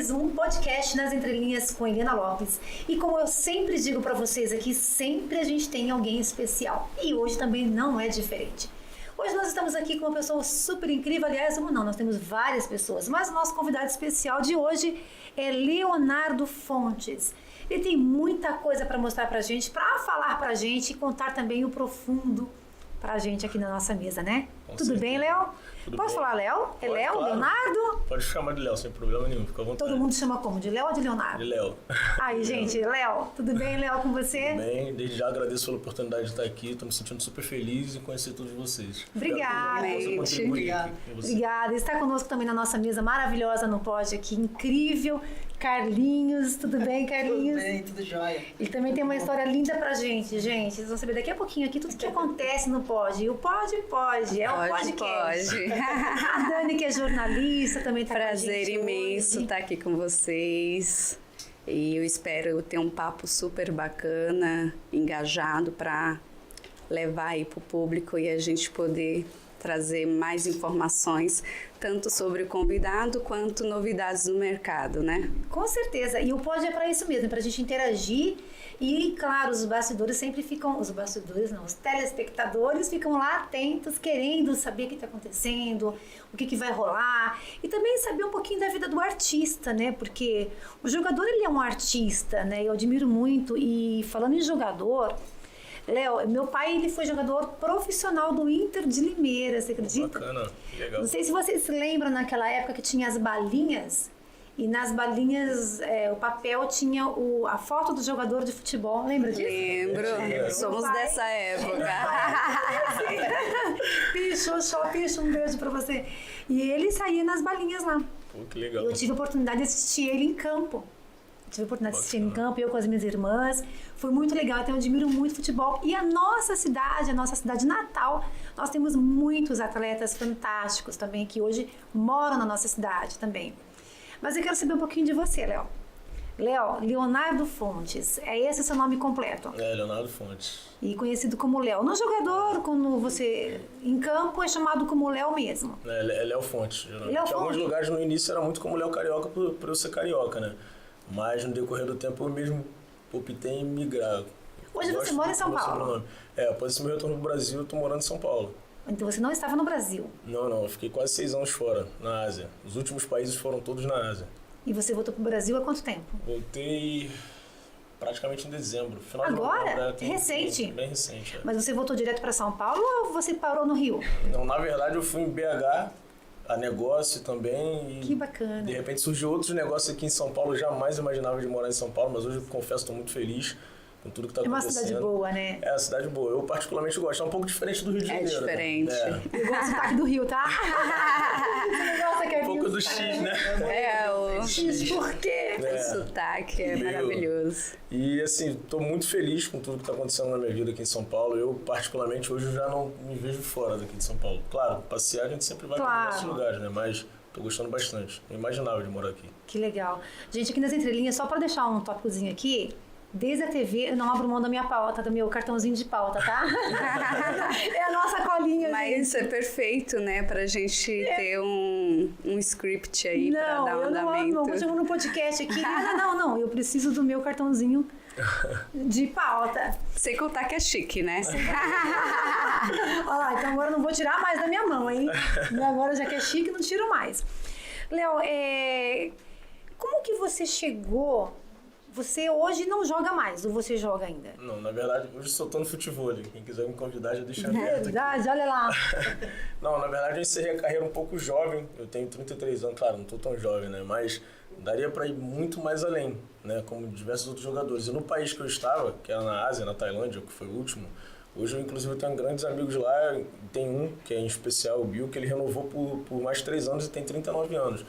mais um podcast nas entrelinhas com Helena Lopes. E como eu sempre digo para vocês aqui, sempre a gente tem alguém especial. E hoje também não é diferente. Hoje nós estamos aqui com uma pessoa super incrível, aliás, nós temos várias pessoas, mas o nosso convidado especial de hoje é Leonardo Fontes. Ele tem muita coisa para mostrar pra gente, para falar pra gente e contar também o profundo pra gente aqui na nossa mesa, né? Tudo bem, Léo? Posso falar Léo? É Léo? Claro. Leonardo? Pode chamar de Léo, sem problema nenhum, fica à vontade. Todo mundo chama como? De Léo ou de Leonardo? De Léo. Aí, gente, Léo, tudo bem, Léo, com você? Tudo bem, desde já agradeço pela oportunidade de estar aqui, estou me sentindo super feliz em conhecer todos vocês. Obrigada. Obrigada. Está conosco também na nossa mesa maravilhosa no pod aqui, incrível, Carlinhos. Tudo bem, Carlinhos? Tudo bem, tudo jóia. Ele também tem uma história linda pra gente. Vocês vão saber daqui a pouquinho aqui tudo que acontece no pod. E o pod, é o podcast. Pode. A Dani, que é jornalista, também está com a gente. Prazer imenso estar aqui com vocês. E eu espero ter um papo super bacana, engajado, para levar aí para o público e a gente poder trazer mais informações, tanto sobre o convidado quanto novidades no mercado, né? Com certeza. E o pod é para isso mesmo, para a gente interagir. E, claro, os telespectadores ficam lá atentos, querendo saber o que está acontecendo, o que vai rolar. E também saber um pouquinho da vida do artista, né? Porque o jogador, ele é um artista, né? Eu admiro muito. E falando em jogador, Léo, meu pai, ele foi jogador profissional do Inter de Limeira, você acredita? Bacana, legal. Não sei se vocês se lembram naquela época que tinha as balinhas. E nas balinhas, o papel tinha a foto do jogador de futebol, lembra disso? Lembro, somos dessa época. Picho, um beijo pra você. E ele saía nas balinhas lá. Pô, que legal. Eu tive a oportunidade de assistir ele em campo. Eu com as minhas irmãs. Foi muito legal, então eu admiro muito futebol. E a nossa cidade natal, nós temos muitos atletas fantásticos também, que hoje moram na nossa cidade também. Mas eu quero saber um pouquinho de você, Léo. Léo, Leonardo Fontes, é esse o seu nome completo? É, Leonardo Fontes. E conhecido como Léo. No jogador, quando você em campo, é chamado como Léo mesmo? É Léo Fontes. Geralmente. Léo Em alguns Fontes. lugares no início era muito como Léo Carioca, por eu ser carioca, né? Mas no decorrer do tempo eu mesmo optei em migrar. Hoje você mora em São Paulo? Após esse meu retorno pro Brasil, eu tô morando em São Paulo. Então você não estava no Brasil? Não, eu fiquei quase 6 anos fora, na Ásia. Os últimos países foram todos na Ásia. E você voltou pro Brasil há quanto tempo? Voltei praticamente em dezembro. Final Agora? De novembro, Recente? Bem recente. É. Mas você voltou direto para São Paulo ou você parou no Rio? Não, na verdade eu fui em BH, a negócio também. E que bacana. De repente surgiu outros negócios aqui em São Paulo. Eu jamais imaginava de morar em São Paulo, mas hoje eu confesso, estou muito feliz com tudo que está acontecendo. É uma cidade boa, né? É uma cidade boa. Eu particularmente gosto. É um pouco diferente do Rio de Janeiro. É diferente. Né? Eu gosto do sotaque do Rio, tá? Você gosta que é Um pouco do X, né? O X, por quê? O sotaque é maravilhoso. E assim, estou muito feliz com tudo que está acontecendo na minha vida aqui em São Paulo. Eu, particularmente, hoje já não me vejo fora daqui de São Paulo. Claro, passear a gente sempre vai para outros lugares, né? Mas tô gostando bastante. Não imaginava de morar aqui. Que legal. Gente, aqui nas entrelinhas, só para deixar um tópicozinho aqui, desde a TV eu não abro mão da minha pauta, do meu cartãozinho de pauta, tá? É a nossa colinha. Mas gente. isso é perfeito, né? Pra gente ter um script aí pra dar um andamento. Não, chegando no podcast aqui. Não, eu preciso do meu cartãozinho de pauta. Sem contar que é chique, né? Olha lá, então agora eu não vou tirar mais da minha mão, hein? Agora já que é chique, não tiro mais. Léo, como que você chegou... Você hoje não joga mais, ou você joga ainda? Não, na verdade, hoje só tô no futebol. Quem quiser me convidar, já deixa aberto. É verdade, olha lá. Não, na verdade, eu encerrei a carreira um pouco jovem. Eu tenho 33 anos, claro, não tô tão jovem, né? Mas daria para ir muito mais além, né? Como diversos outros jogadores. E no país que eu estava, que era na Ásia, na Tailândia, que foi o último, hoje eu, inclusive, tenho grandes amigos lá. Tem um, que é em especial o Bill, que ele renovou por mais 3 anos e tem 39 anos.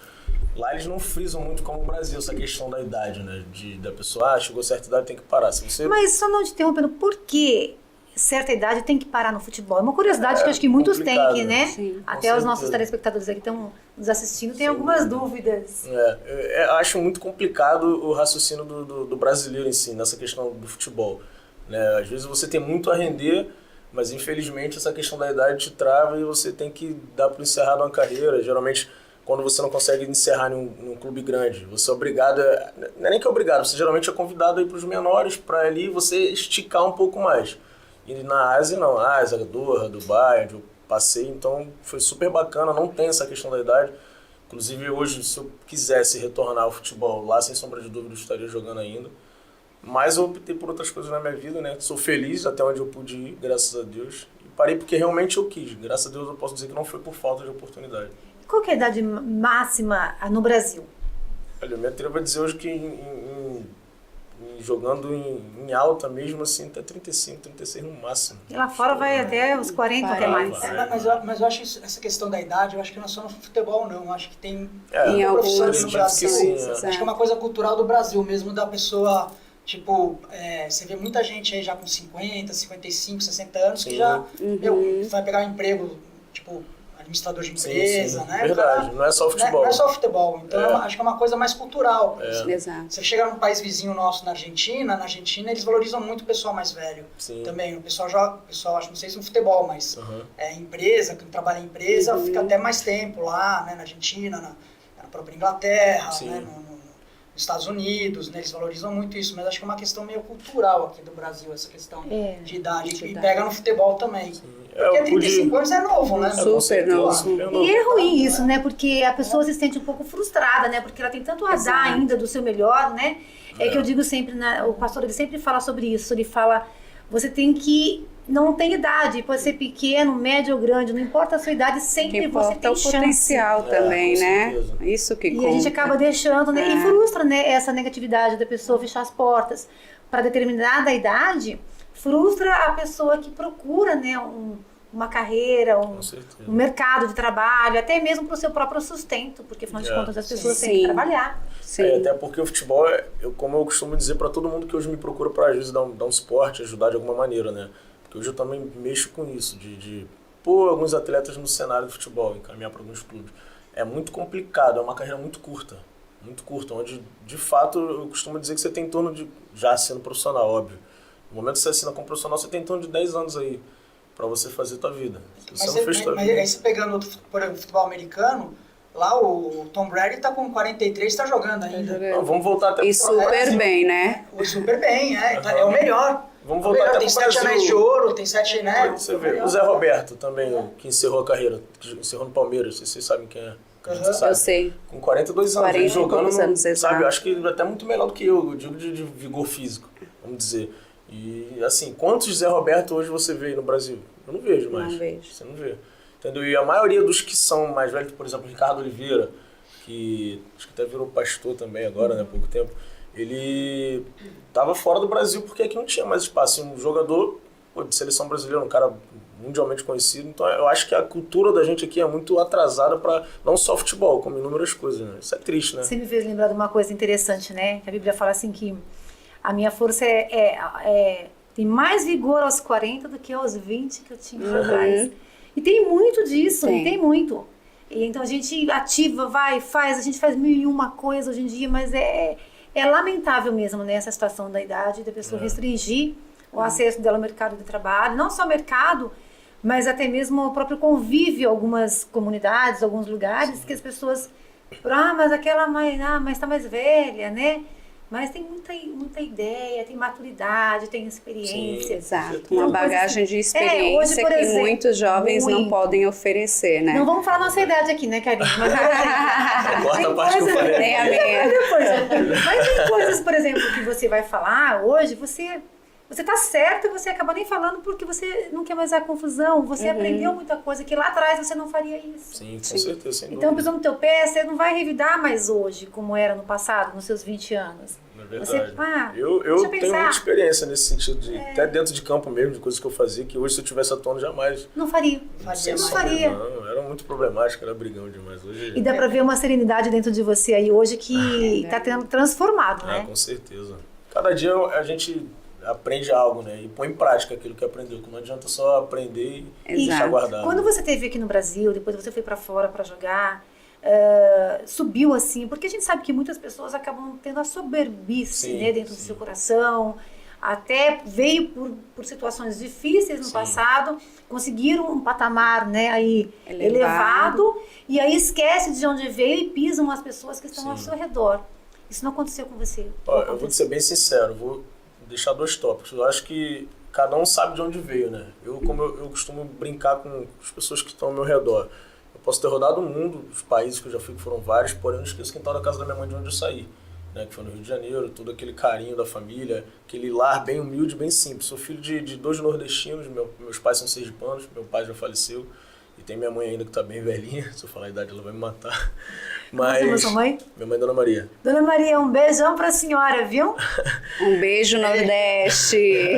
Lá eles não frisam muito como o Brasil, essa questão da idade, né? Da pessoa, chegou a certa idade, tem que parar. Se você... Mas só não te interrompendo, por que certa idade tem que parar no futebol? É uma curiosidade que eu acho que muitos têm aqui, né? Sim, até os nossos telespectadores aqui estão nos assistindo, tem algumas dúvidas. Acho muito complicado o raciocínio do brasileiro em si, nessa questão do futebol. Né? Às vezes você tem muito a render, mas infelizmente essa questão da idade te trava e você tem que dar por encerrado uma carreira. Geralmente, quando você não consegue encerrar num clube grande, você é obrigado, não é nem que é obrigado, você geralmente é convidado a ir para os menores, para ali você esticar um pouco mais. E na Ásia não, Ásia, Doha, Dubai, onde eu passei, então foi super bacana, não tem essa questão da idade. Inclusive hoje, se eu quisesse retornar ao futebol, lá sem sombra de dúvida eu estaria jogando ainda. Mas eu optei por outras coisas na minha vida, né? Sou feliz até onde eu pude ir, graças a Deus. E parei porque realmente eu quis. Graças a Deus eu posso dizer que não foi por falta de oportunidade. Qual que é a idade máxima no Brasil? Olha, eu me atrevo a dizer hoje que jogando em alta mesmo, assim, até 35, 36 no máximo. E lá fora vai até os 40, até mais. Mas eu acho essa questão da idade, eu acho que não é só no futebol, não. Eu acho que tem em profissões no Brasil. Sim, acho que é uma coisa cultural do Brasil mesmo, da pessoa, tipo, você vê muita gente aí já com 50, 55, 60 anos que já vai pegar um emprego, tipo, administrador de empresa, né? Verdade, não é só o futebol. Não é só o futebol, então acho que é uma coisa mais cultural. Exato. Você chega num país vizinho nosso, na Argentina eles valorizam muito o pessoal mais velho. Sim. Também, o pessoal acho, não sei se no futebol, mas empresa, quem trabalha em empresa, fica até mais tempo lá, né, na Argentina, na própria Inglaterra, né, nos Estados Unidos, né, eles valorizam muito isso, mas acho que é uma questão meio cultural aqui do Brasil, essa questão de idade, e pega no futebol também. Porque 35 anos é novo, né? Super novo. E é ruim isso, né? Porque a pessoa se sente um pouco frustrada, né? Porque ela tem tanto a dar ainda do seu melhor, né? É que eu digo sempre, o pastor ele sempre fala sobre isso. Ele fala, você tem que... Não tem idade, pode ser pequeno, médio ou grande, não importa a sua idade, sempre você tem chance. O potencial também, né? Isso que conta. E a gente acaba deixando, né? E frustra, né? Essa negatividade da pessoa fechar as portas para determinada idade, frustra a pessoa que procura, né? Uma carreira, um mercado de trabalho, até mesmo para o seu próprio sustento, porque afinal de contas as pessoas têm que trabalhar. Até porque o futebol, como eu costumo dizer para todo mundo que hoje me procura para às vezes dar um suporte, ajudar de alguma maneira, né? Porque hoje eu também mexo com isso, de pôr alguns atletas no cenário do futebol, encaminhar para alguns clubes. É muito complicado, é uma carreira muito curta, onde de fato eu costumo dizer que você tem em torno de, já sendo profissional, óbvio, no momento que você assina como profissional, você tem em torno de 10 anos aí para você fazer a tua vida. Mas aí você pegando por exemplo, futebol americano, lá o Tom Brady tá com 43, tá jogando ainda. Não, vamos voltar até pro super bem, né? Super bem, é o melhor. Vamos voltar até tem 7 anéis de ouro, tem 7, né? Você vê, o Zé Roberto também, que encerrou a carreira, que encerrou no Palmeiras, vocês sabem quem é. Eu sei. Com 42 anos, 40 jogando, anos, sabe, eu acho que ele é até muito melhor do que eu digo de vigor físico, vamos dizer. E assim, quantos Zé Roberto hoje você vê aí no Brasil? Eu não vejo mais. Não vejo. Você não vê. Entendeu? E a maioria dos que são mais velhos, por exemplo, Ricardo Oliveira, que acho que até virou pastor também agora, né, há pouco tempo, ele estava fora do Brasil porque aqui não tinha mais espaço. Um jogador de seleção brasileira, um cara mundialmente conhecido. Então eu acho que a cultura da gente aqui é muito atrasada para não só futebol, como inúmeras coisas, né? Isso é triste, né? Você me fez lembrar de uma coisa interessante, né? Que a Bíblia fala assim que a minha força tem mais vigor aos 40 do que aos 20 que eu tinha atrás. E tem muito disso, tem muito. E então a gente ativa, faz, a gente faz 1001 coisa hoje em dia, mas é lamentável mesmo, né? Essa situação da idade, da pessoa restringir o acesso dela ao mercado de trabalho, não só mercado, mas até mesmo o próprio convívio, algumas comunidades, alguns lugares, que as pessoas, mas aquela mas tá mais velha, né? Mas tem muita ideia, tem maturidade, tem experiência. Sim, exato. Uma bagagem de experiência hoje, que exemplo, muitos jovens não podem oferecer, né? Não vamos falar nossa idade aqui, né, Karine? Mas, corta a parte que eu falei. Nem a minha. Mas tem coisas, por exemplo, que você vai falar hoje, você tá certo e você acaba nem falando porque você não quer mais a confusão. Você aprendeu muita coisa que lá atrás você não faria isso. Sim, com certeza. Sem então, pisou no teu pé, você não vai revidar mais hoje, como era no passado, nos seus 20 anos. É verdade. Eu tenho muita experiência nesse sentido, até dentro de campo mesmo, de coisas que eu fazia, que hoje se eu tivesse atuando jamais. Não faria. Não faria. Não, era muito problemático, era brigão demais. Hoje... E dá pra ver uma serenidade dentro de você aí hoje que tá tendo transformado, né? Com certeza. Cada dia a gente aprende algo, né? E põe em prática aquilo que aprendeu, que não adianta só aprender e deixar guardado. Quando você esteve aqui no Brasil, depois você foi para fora para jogar, subiu assim, porque a gente sabe que muitas pessoas acabam tendo a soberbice, né, dentro do seu coração, até veio por situações difíceis no passado, conseguiram um patamar, né, aí elevado, e aí esquece de onde veio e pisam as pessoas que estão ao seu redor. Isso não aconteceu com você? Eu vou ser bem sincero, vou deixar 2 tópicos. Eu acho que cada um sabe de onde veio, né? Como eu costumo brincar com as pessoas que estão ao meu redor. Eu posso ter rodado o mundo, os países que eu já fui, que foram vários, porém eu não esqueço o quintal da casa da minha mãe de onde eu saí, né? Que foi no Rio de Janeiro, todo aquele carinho da família, aquele lar bem humilde, bem simples. Sou filho de 2 nordestinos, meus pais são sergipanos, meu pai já faleceu, e tem minha mãe ainda que tá bem velhinha, se eu falar a idade ela vai me matar. Mas... Como sua mãe? Minha mãe é Dona Maria. Dona Maria, um beijão pra senhora, viu? Um beijo, Nordeste!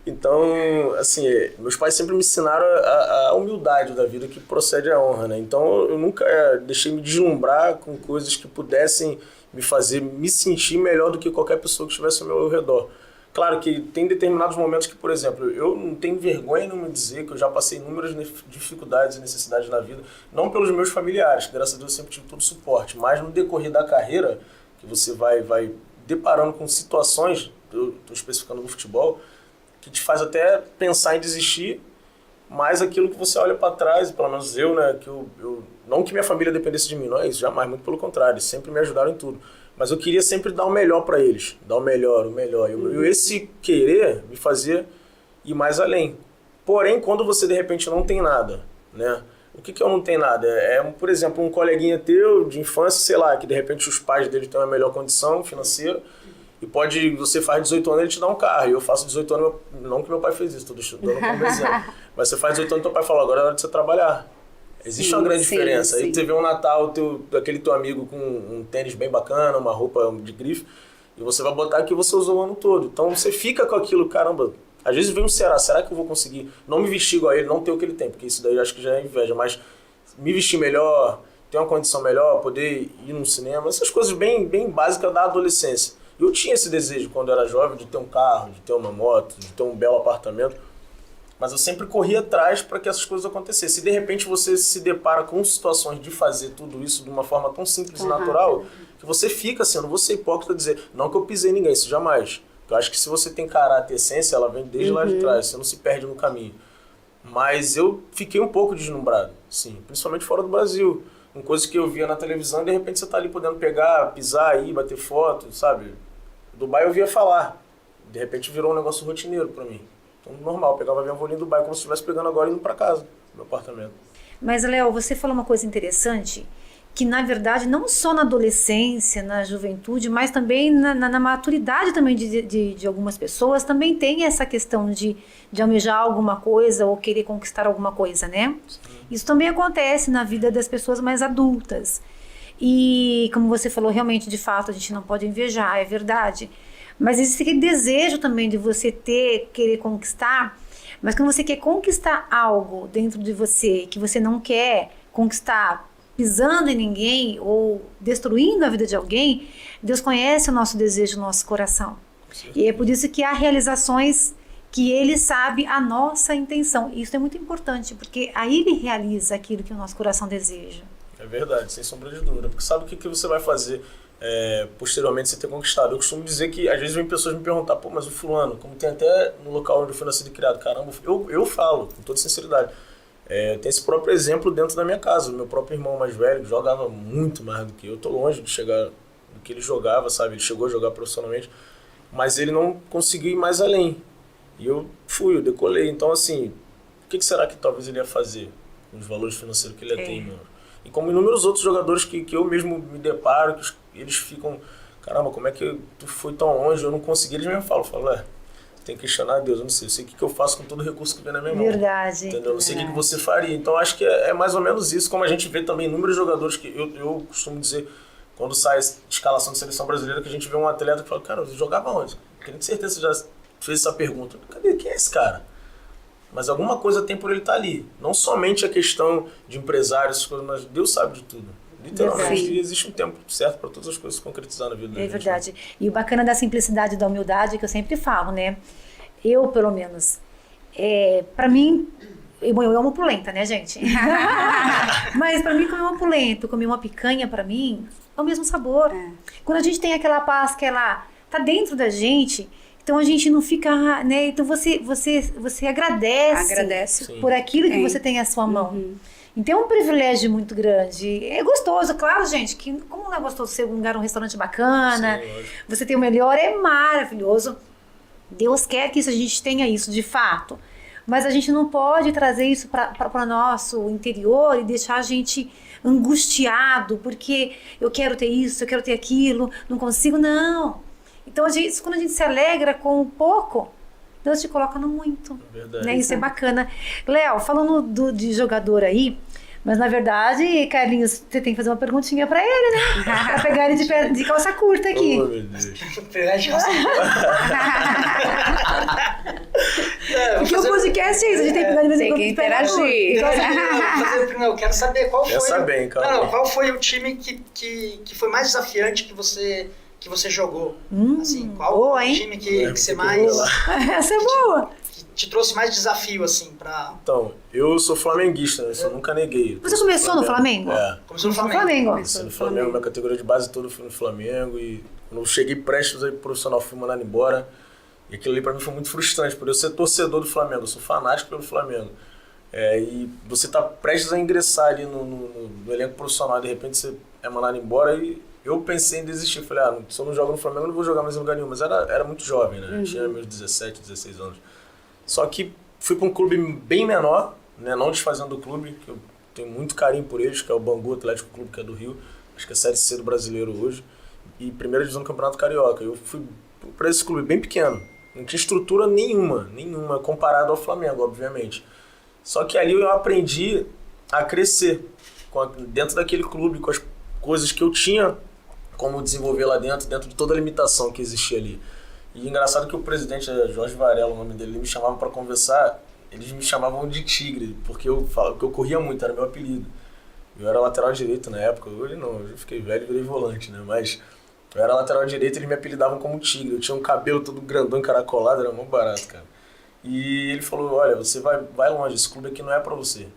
Então, assim, meus pais sempre me ensinaram a humildade da vida que procede à honra, né? Então, eu nunca deixei me deslumbrar com coisas que pudessem me fazer me sentir melhor do que qualquer pessoa que estivesse ao meu redor. Claro que tem determinados momentos que, por exemplo, eu não tenho vergonha em me dizer que eu já passei inúmeras dificuldades e necessidades na vida, não pelos meus familiares, que graças a Deus eu sempre tive todo suporte, mas no decorrer da carreira, que você vai deparando com situações, eu estou especificando no futebol, que te faz até pensar em desistir, mas aquilo que você olha para trás, pelo menos eu, né, que eu não que minha família dependesse de mim, não é isso, jamais, muito pelo contrário, eles sempre me ajudaram em tudo. Mas eu queria sempre dar o melhor para eles, dar o melhor. E esse querer me fazia ir mais além. Porém, quando você de repente não tem nada, né? O que eu não tenho nada? Por exemplo, um coleguinha teu de infância, sei lá, que de repente os pais dele têm uma melhor condição financeira e você faz 18 anos e ele te dá um carro. E eu faço 18 anos, não que meu pai fez isso, estou dando como exemplo. Mas você faz 18 anos e teu pai fala, agora é hora de você trabalhar. Existe uma grande diferença. Aí você vê um Natal, aquele teu amigo com um tênis bem bacana, uma roupa de grife, e você vai botar que você usou o ano todo. Então você fica com aquilo, caramba, às vezes vem um será que eu vou conseguir não me vestir igual a ele, não ter o que ele tem, porque isso daí eu acho que já é inveja, mas me vestir melhor, ter uma condição melhor, poder ir num cinema, essas coisas bem, bem básicas da adolescência. Eu tinha esse desejo quando eu era jovem de ter um carro, de ter uma moto, de ter um belo apartamento, mas eu sempre corria atrás para que essas coisas acontecessem. Se de repente você se depara com situações de fazer tudo isso de uma forma tão simples e natural, que você fica assim, eu não vou ser hipócrita dizer, não que eu pisei em ninguém, isso jamais. Eu acho que se você tem caráter e essência, ela vem desde lá de trás, você não se perde no caminho. Mas eu fiquei um pouco deslumbrado, sim, principalmente fora do Brasil. Com coisas que eu via na televisão, e de repente você tá ali podendo pegar, pisar, ir, bater foto, sabe? Dubai eu via falar, de repente virou um negócio rotineiro para mim. Então, normal, pegava avião, vou ali em Dubai, como se estivesse pegando agora e indo para casa, no meu apartamento. Mas, Léo, você falou uma coisa interessante, que na verdade, não só na adolescência, na juventude, mas também na maturidade também de algumas pessoas, também tem essa questão de almejar alguma coisa ou querer conquistar alguma coisa, né? Sim. Isso também acontece na vida das pessoas mais adultas. E, como você falou, realmente, de fato, a gente não pode invejar, é verdade. Mas existe aquele desejo também de você querer conquistar, mas quando você quer conquistar algo dentro de você que você não quer conquistar pisando em ninguém ou destruindo a vida de alguém, Deus conhece o nosso desejo, o nosso coração. E é por isso que há realizações que Ele sabe a nossa intenção. E isso é muito importante, porque aí Ele realiza aquilo que o nosso coração deseja. É verdade, sem sombra de dúvida. Porque sabe o que você vai fazer posteriormente você ter conquistado? Eu costumo dizer que às vezes vem pessoas me perguntar, pô, mas o fulano, como tem até no local onde eu fui nascido e criado, caramba, eu falo, com toda sinceridade, tem esse próprio exemplo dentro da minha casa. O meu próprio irmão mais velho jogava muito mais do que eu. Tô longe de chegar do que ele jogava, sabe? Ele chegou a jogar profissionalmente, mas ele não conseguiu ir mais além. E eu decolei. Então, assim, o que será que talvez ele ia fazer com os valores financeiros que ele tem, mano? E como inúmeros outros jogadores que eu mesmo me deparo, que eles ficam, caramba, como é que tu foi tão longe, eu não consegui, eles mesmo falam, tem que questionar a Deus, eu não sei o que eu faço com todo o recurso que vem na minha mão. Verdade. Entendeu? Eu não sei o que você faria. Então acho que é mais ou menos isso, como a gente vê também inúmeros jogadores que eu costumo dizer, quando sai a escalação de seleção brasileira, que a gente vê um atleta que fala, cara, você jogava onde? Tenho certeza que você já fez essa pergunta. Cadê? Quem é esse cara? Mas alguma coisa tem por ele estar ali. Não somente a questão de empresários, essas coisas, mas Deus sabe de tudo. Literalmente, existe um tempo certo para todas as coisas se concretizar na vida da gente. É verdade. E o bacana da simplicidade e da humildade, que eu sempre falo, né? Eu, pelo menos, para mim, eu amo polenta, né, gente? Mas para mim, comer uma polenta, comer uma picanha, para mim, é o mesmo sabor. Quando a gente tem aquela paz que ela tá dentro da gente, Então a gente não fica, né? Então você agradece Sim. por aquilo que você tem à sua mão. Então é um privilégio muito grande. É gostoso, claro, gente, que como não é gostoso ser um lugar, um restaurante bacana, você tem o melhor, é maravilhoso. Deus quer que a gente tenha isso de fato. Mas a gente não pode trazer isso para nosso interior e deixar a gente angustiado, porque eu quero ter isso, eu quero ter aquilo, não consigo, não. Então, quando a gente se alegra com um pouco, Deus te coloca no muito. Verdade. Né? Isso é bacana. Léo, falando de jogador aí, mas na verdade, Carlinhos, você tem que fazer uma perguntinha pra ele, né? Pra pegar ele de calça curta aqui. Oh, meu Deus. Porque o podcast é isso, a gente tem que pegar de vez em Tem quando que de pegar interagir. Eu quero saber qual foi. Quer saber, cara? Qual foi o time que foi mais desafiante que você jogou? Assim, qual boa, o hein? time que você mais. Essa é boa. Que te trouxe mais desafio, assim, pra. Então, eu sou flamenguista, né? Isso eu nunca neguei. Você começou no Flamengo? É. Começou no Flamengo. Comecei no Flamengo, minha categoria de base toda foi no Flamengo. E quando eu cheguei prestes aí pro profissional, fui mandado embora. E aquilo ali pra mim foi muito frustrante, por eu ser torcedor do Flamengo, eu sou fanático pelo Flamengo. E você tá prestes a ingressar ali no elenco profissional, de repente você é mandado embora e eu pensei em desistir. Falei, se eu não jogo no Flamengo, eu não vou jogar mais em lugar nenhum. Mas era muito jovem, né? Eu tinha meus 17, 16 anos. Só que fui para um clube bem menor, né? Não desfazendo do clube, que eu tenho muito carinho por eles, que é o Bangu Atlético Clube, que é do Rio. Acho que é a Série C do brasileiro hoje. E primeira divisão do Campeonato Carioca. Eu fui para esse clube bem pequeno. Não tinha estrutura nenhuma, comparado ao Flamengo, obviamente. Só que ali eu aprendi a crescer dentro daquele clube, com as coisas que eu tinha como desenvolver lá dentro de toda a limitação que existia ali. E engraçado que o presidente, Jorge Varela, o nome dele, ele me chamava para conversar, eles me chamavam de Tigre, porque eu corria muito, era meu apelido. Eu era lateral direito na época, hoje não, hoje eu fiquei velho e virei volante, né? Mas eu era lateral direito e eles me apelidavam como Tigre. Eu tinha um cabelo todo grandão, encaracolado, era muito barato, cara. E ele falou, olha, você vai longe, esse clube aqui não é pra você.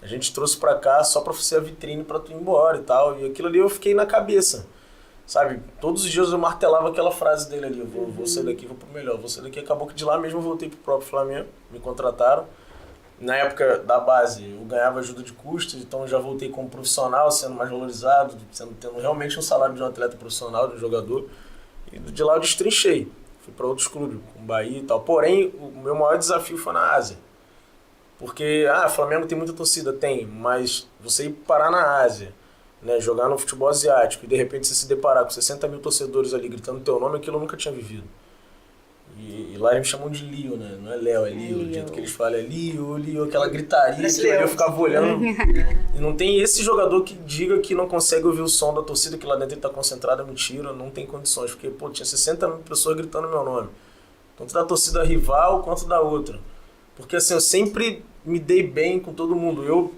A gente trouxe pra cá só pra ser a vitrine pra tu ir embora e tal. E aquilo ali eu fiquei na cabeça, sabe? Todos os dias eu martelava aquela frase dele ali, vou sair daqui, vou pro melhor, vou sair daqui. Acabou que de lá mesmo eu voltei pro próprio Flamengo, me contrataram. Na época da base eu ganhava ajuda de custos, então eu já voltei como profissional, sendo mais valorizado, tendo realmente um salário de um atleta profissional, de um jogador. E de lá eu destrinchei. Fui para outros clubes, como Bahia e tal. Porém, o meu maior desafio foi na Ásia. Porque, Flamengo tem muita torcida, tem, mas você ir parar na Ásia, né, jogar no futebol asiático e de repente você se deparar com 60 mil torcedores ali gritando teu nome, aquilo eu nunca tinha vivido. E lá eles me chamam de Lio, né? Não é Léo, é Lio. O jeito que eles falam é Lio, aquela gritaria, que eu ficava olhando. E não tem esse jogador que diga que não consegue ouvir o som da torcida, que lá dentro ele tá concentrado, é mentira, não tem condições. Porque, tinha 60 mil pessoas gritando meu nome. Tanto da torcida rival quanto da outra. Porque, assim, eu sempre me dei bem com todo mundo. Eu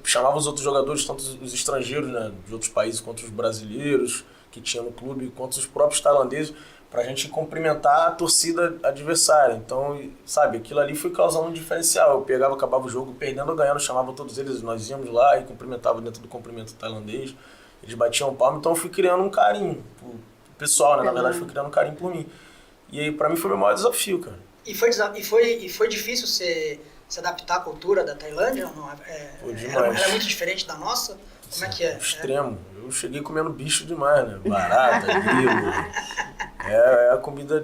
chamava os outros jogadores, tanto os estrangeiros, né, de outros países, quanto os brasileiros que tinha no clube, quanto os próprios tailandeses, pra gente cumprimentar a torcida adversária. Então, sabe, aquilo ali foi causando um diferencial. Eu acabava o jogo, perdendo ou ganhando, chamava todos eles, nós íamos lá e cumprimentava dentro do cumprimento tailandês. Eles batiam palma, então eu fui criando um carinho pro pessoal, né? Na verdade, fui criando um carinho por mim. E aí, pra mim, foi o meu maior desafio, cara. E foi difícil se adaptar à cultura da Tailândia? Não, era muito diferente da nossa? Como é que é? Extremo. Eu cheguei comendo bicho demais, né? Barata, grilo. É a comida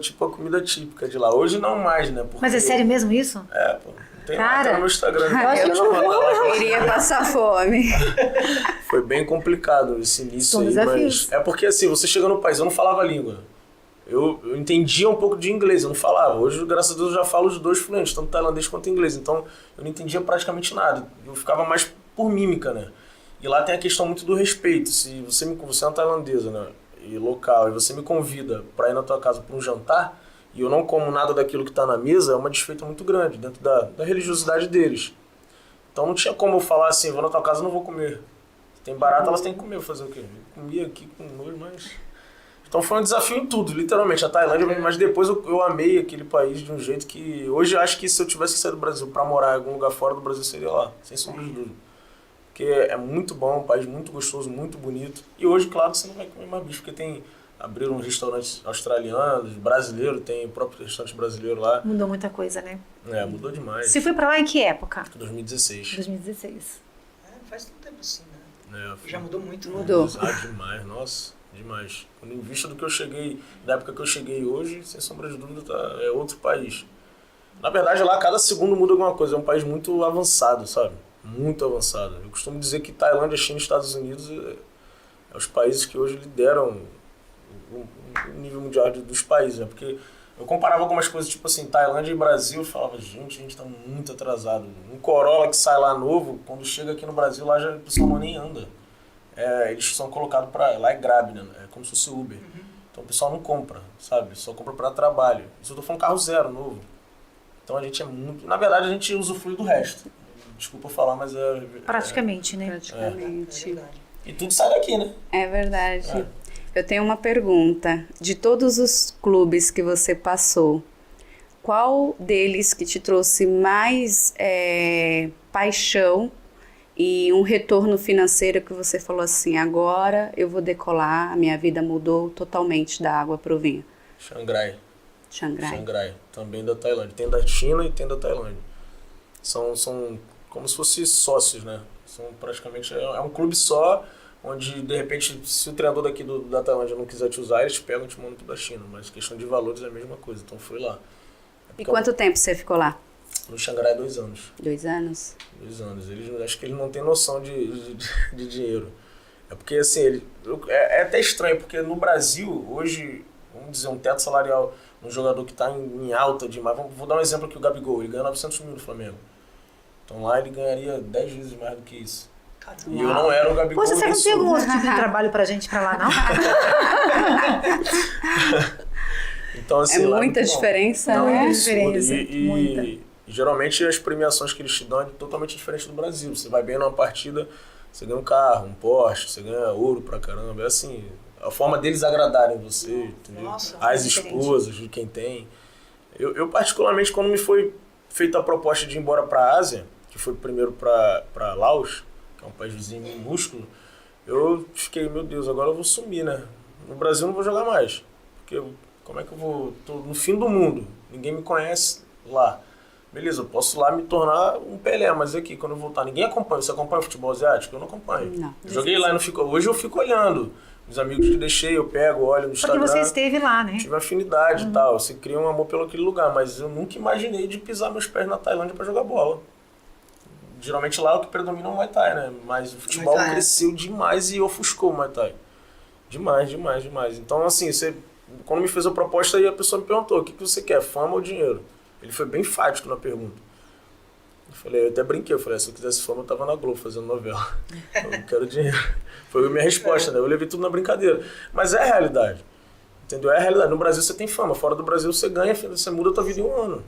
típica de lá. Hoje não mais, né? Porque... Mas é sério mesmo isso? Tem lá no meu Instagram. Eu acho que eu não vou. Iria passar fome. Foi bem complicado esse início aí, mas... É porque assim, você chega no país, eu não falava a língua. Eu entendia um pouco de inglês, eu não falava. Hoje, graças a Deus, eu já falo os dois fluentes, tanto tailandês quanto inglês. Então, eu não entendia praticamente nada. Eu ficava mais por mímica, né? E lá tem a questão muito do respeito. Se você é uma tailandesa, né, e local, e você me convida para ir na tua casa para um jantar, e eu não como nada daquilo que está na mesa, é uma desfeita muito grande dentro da religiosidade deles. Então não tinha como eu falar assim, vou na tua casa e não vou comer. Tem barata, elas têm que comer, fazer o quê? Eu comia aqui com nojo, mas... Então foi um desafio em tudo, literalmente, a Tailândia, mas depois eu amei aquele país de um jeito que... Hoje eu acho que se eu tivesse que sair do Brasil para morar em algum lugar fora do Brasil, seria lá, sem sombra de dúvida. Porque é muito bom, um país muito gostoso, muito bonito. E hoje, claro, você não vai comer mais bicho, porque tem abriram restaurantes australianos, brasileiros, tem o próprio restaurante brasileiro lá. Mudou muita coisa, né? Mudou demais. Você foi pra lá em que época? 2016. 2016. Não faz tanto tempo assim, né? Foi. Já mudou muito. Mudou. Demais, nossa, demais. Quando em vista do que eu cheguei, da época que eu cheguei hoje, sem sombra de dúvida, é outro país. Na verdade, lá cada segundo muda alguma coisa. É um país muito avançado, sabe? Muito avançado. Eu costumo dizer que Tailândia, China e Estados Unidos é os países que hoje lideram o nível mundial dos países, né? Porque eu comparava algumas coisas, tipo assim, Tailândia e Brasil, eu falava, gente, a gente tá muito atrasado. Um Corolla que sai lá novo, quando chega aqui no Brasil, lá já o pessoal nem anda. Eles são colocados pra... Lá é Grab, né? É como se fosse Uber. Então o pessoal não compra, sabe? Só compra pra trabalho. Isso eu tô falando carro zero, novo. Então a gente é muito... Na verdade, a gente usufrui do resto. Desculpa falar, mas Praticamente, né? Praticamente. É verdade. E tudo sai daqui, né? É verdade. Eu tenho uma pergunta. De todos os clubes que você passou, qual deles que te trouxe mais paixão e um retorno financeiro que você falou assim, agora eu vou decolar, a minha vida mudou totalmente da água pro vinho? Xangrai. Xangrai. Também da Tailândia. Tem da China e tem da Tailândia. São como se fossem sócios, né? São praticamente... É um clube só, onde, de repente, se o treinador daqui da Tailândia não quiser te usar, eles te pegam e te mandam da China. Mas questão de valores é a mesma coisa. Então, fui lá. E quanto tempo você ficou lá? No Xangrai, 2 anos. 2 anos? 2 anos. Acho que eles não têm noção de dinheiro. É porque, assim, é até estranho, porque no Brasil, hoje, vamos dizer, um teto salarial, um jogador que está em alta demais, vou dar um exemplo aqui, o Gabigol, ele ganha 900 mil no Flamengo. Então lá ele ganharia 10 vezes mais do que isso. Caramba. E eu não era o Gabigol. Poxa, você não tem algum outro tipo de trabalho pra gente pra lá, não? Então, assim, é lá muita muito bom. diferença, Não, né? é diferença. Muita. E geralmente as premiações que eles te dão é totalmente diferente do Brasil. Você vai bem numa partida, você ganha um carro, um Porsche, você ganha ouro pra caramba. É assim, a forma deles agradarem você, entendeu? Nossa, As diferente. esposas de quem tem. Eu particularmente, quando me foi feita a proposta de ir embora pra Ásia, que foi primeiro pra Laos, que é um país vizinho minúsculo, eu fiquei, meu Deus, agora eu vou sumir, né? No Brasil eu não vou jogar mais. Porque como é que eu vou... Tô no fim do mundo, ninguém me conhece lá. Beleza, eu posso lá me tornar um Pelé, mas aqui, quando eu voltar, ninguém acompanha. Você acompanha o futebol asiático? Eu não acompanho. Não. Eu joguei lá e não fico... Hoje eu fico olhando. Os amigos que deixei, eu pego, olho no Porque Instagram. você esteve lá, né? Tive afinidade e tal, você cria um amor pelo aquele lugar, mas eu nunca imaginei de pisar meus pés na Tailândia pra jogar bola. Geralmente lá o que predomina é o Muay Thai, né? Mas o futebol Muay Thai. cresceu demais e ofuscou o Muay Thai. Demais. Então, assim, quando me fez a proposta aí, a pessoa me perguntou, o que você quer, fama ou dinheiro? Ele foi bem enfático na pergunta. Eu até brinquei, eu falei, se eu quisesse fama, eu tava na Globo fazendo novela. Eu não quero dinheiro. Foi a minha resposta, né? Eu levei tudo na brincadeira. Mas é a realidade. Entendeu? É a realidade. No Brasil você tem fama, fora do Brasil você ganha, você muda a tua vida em um ano.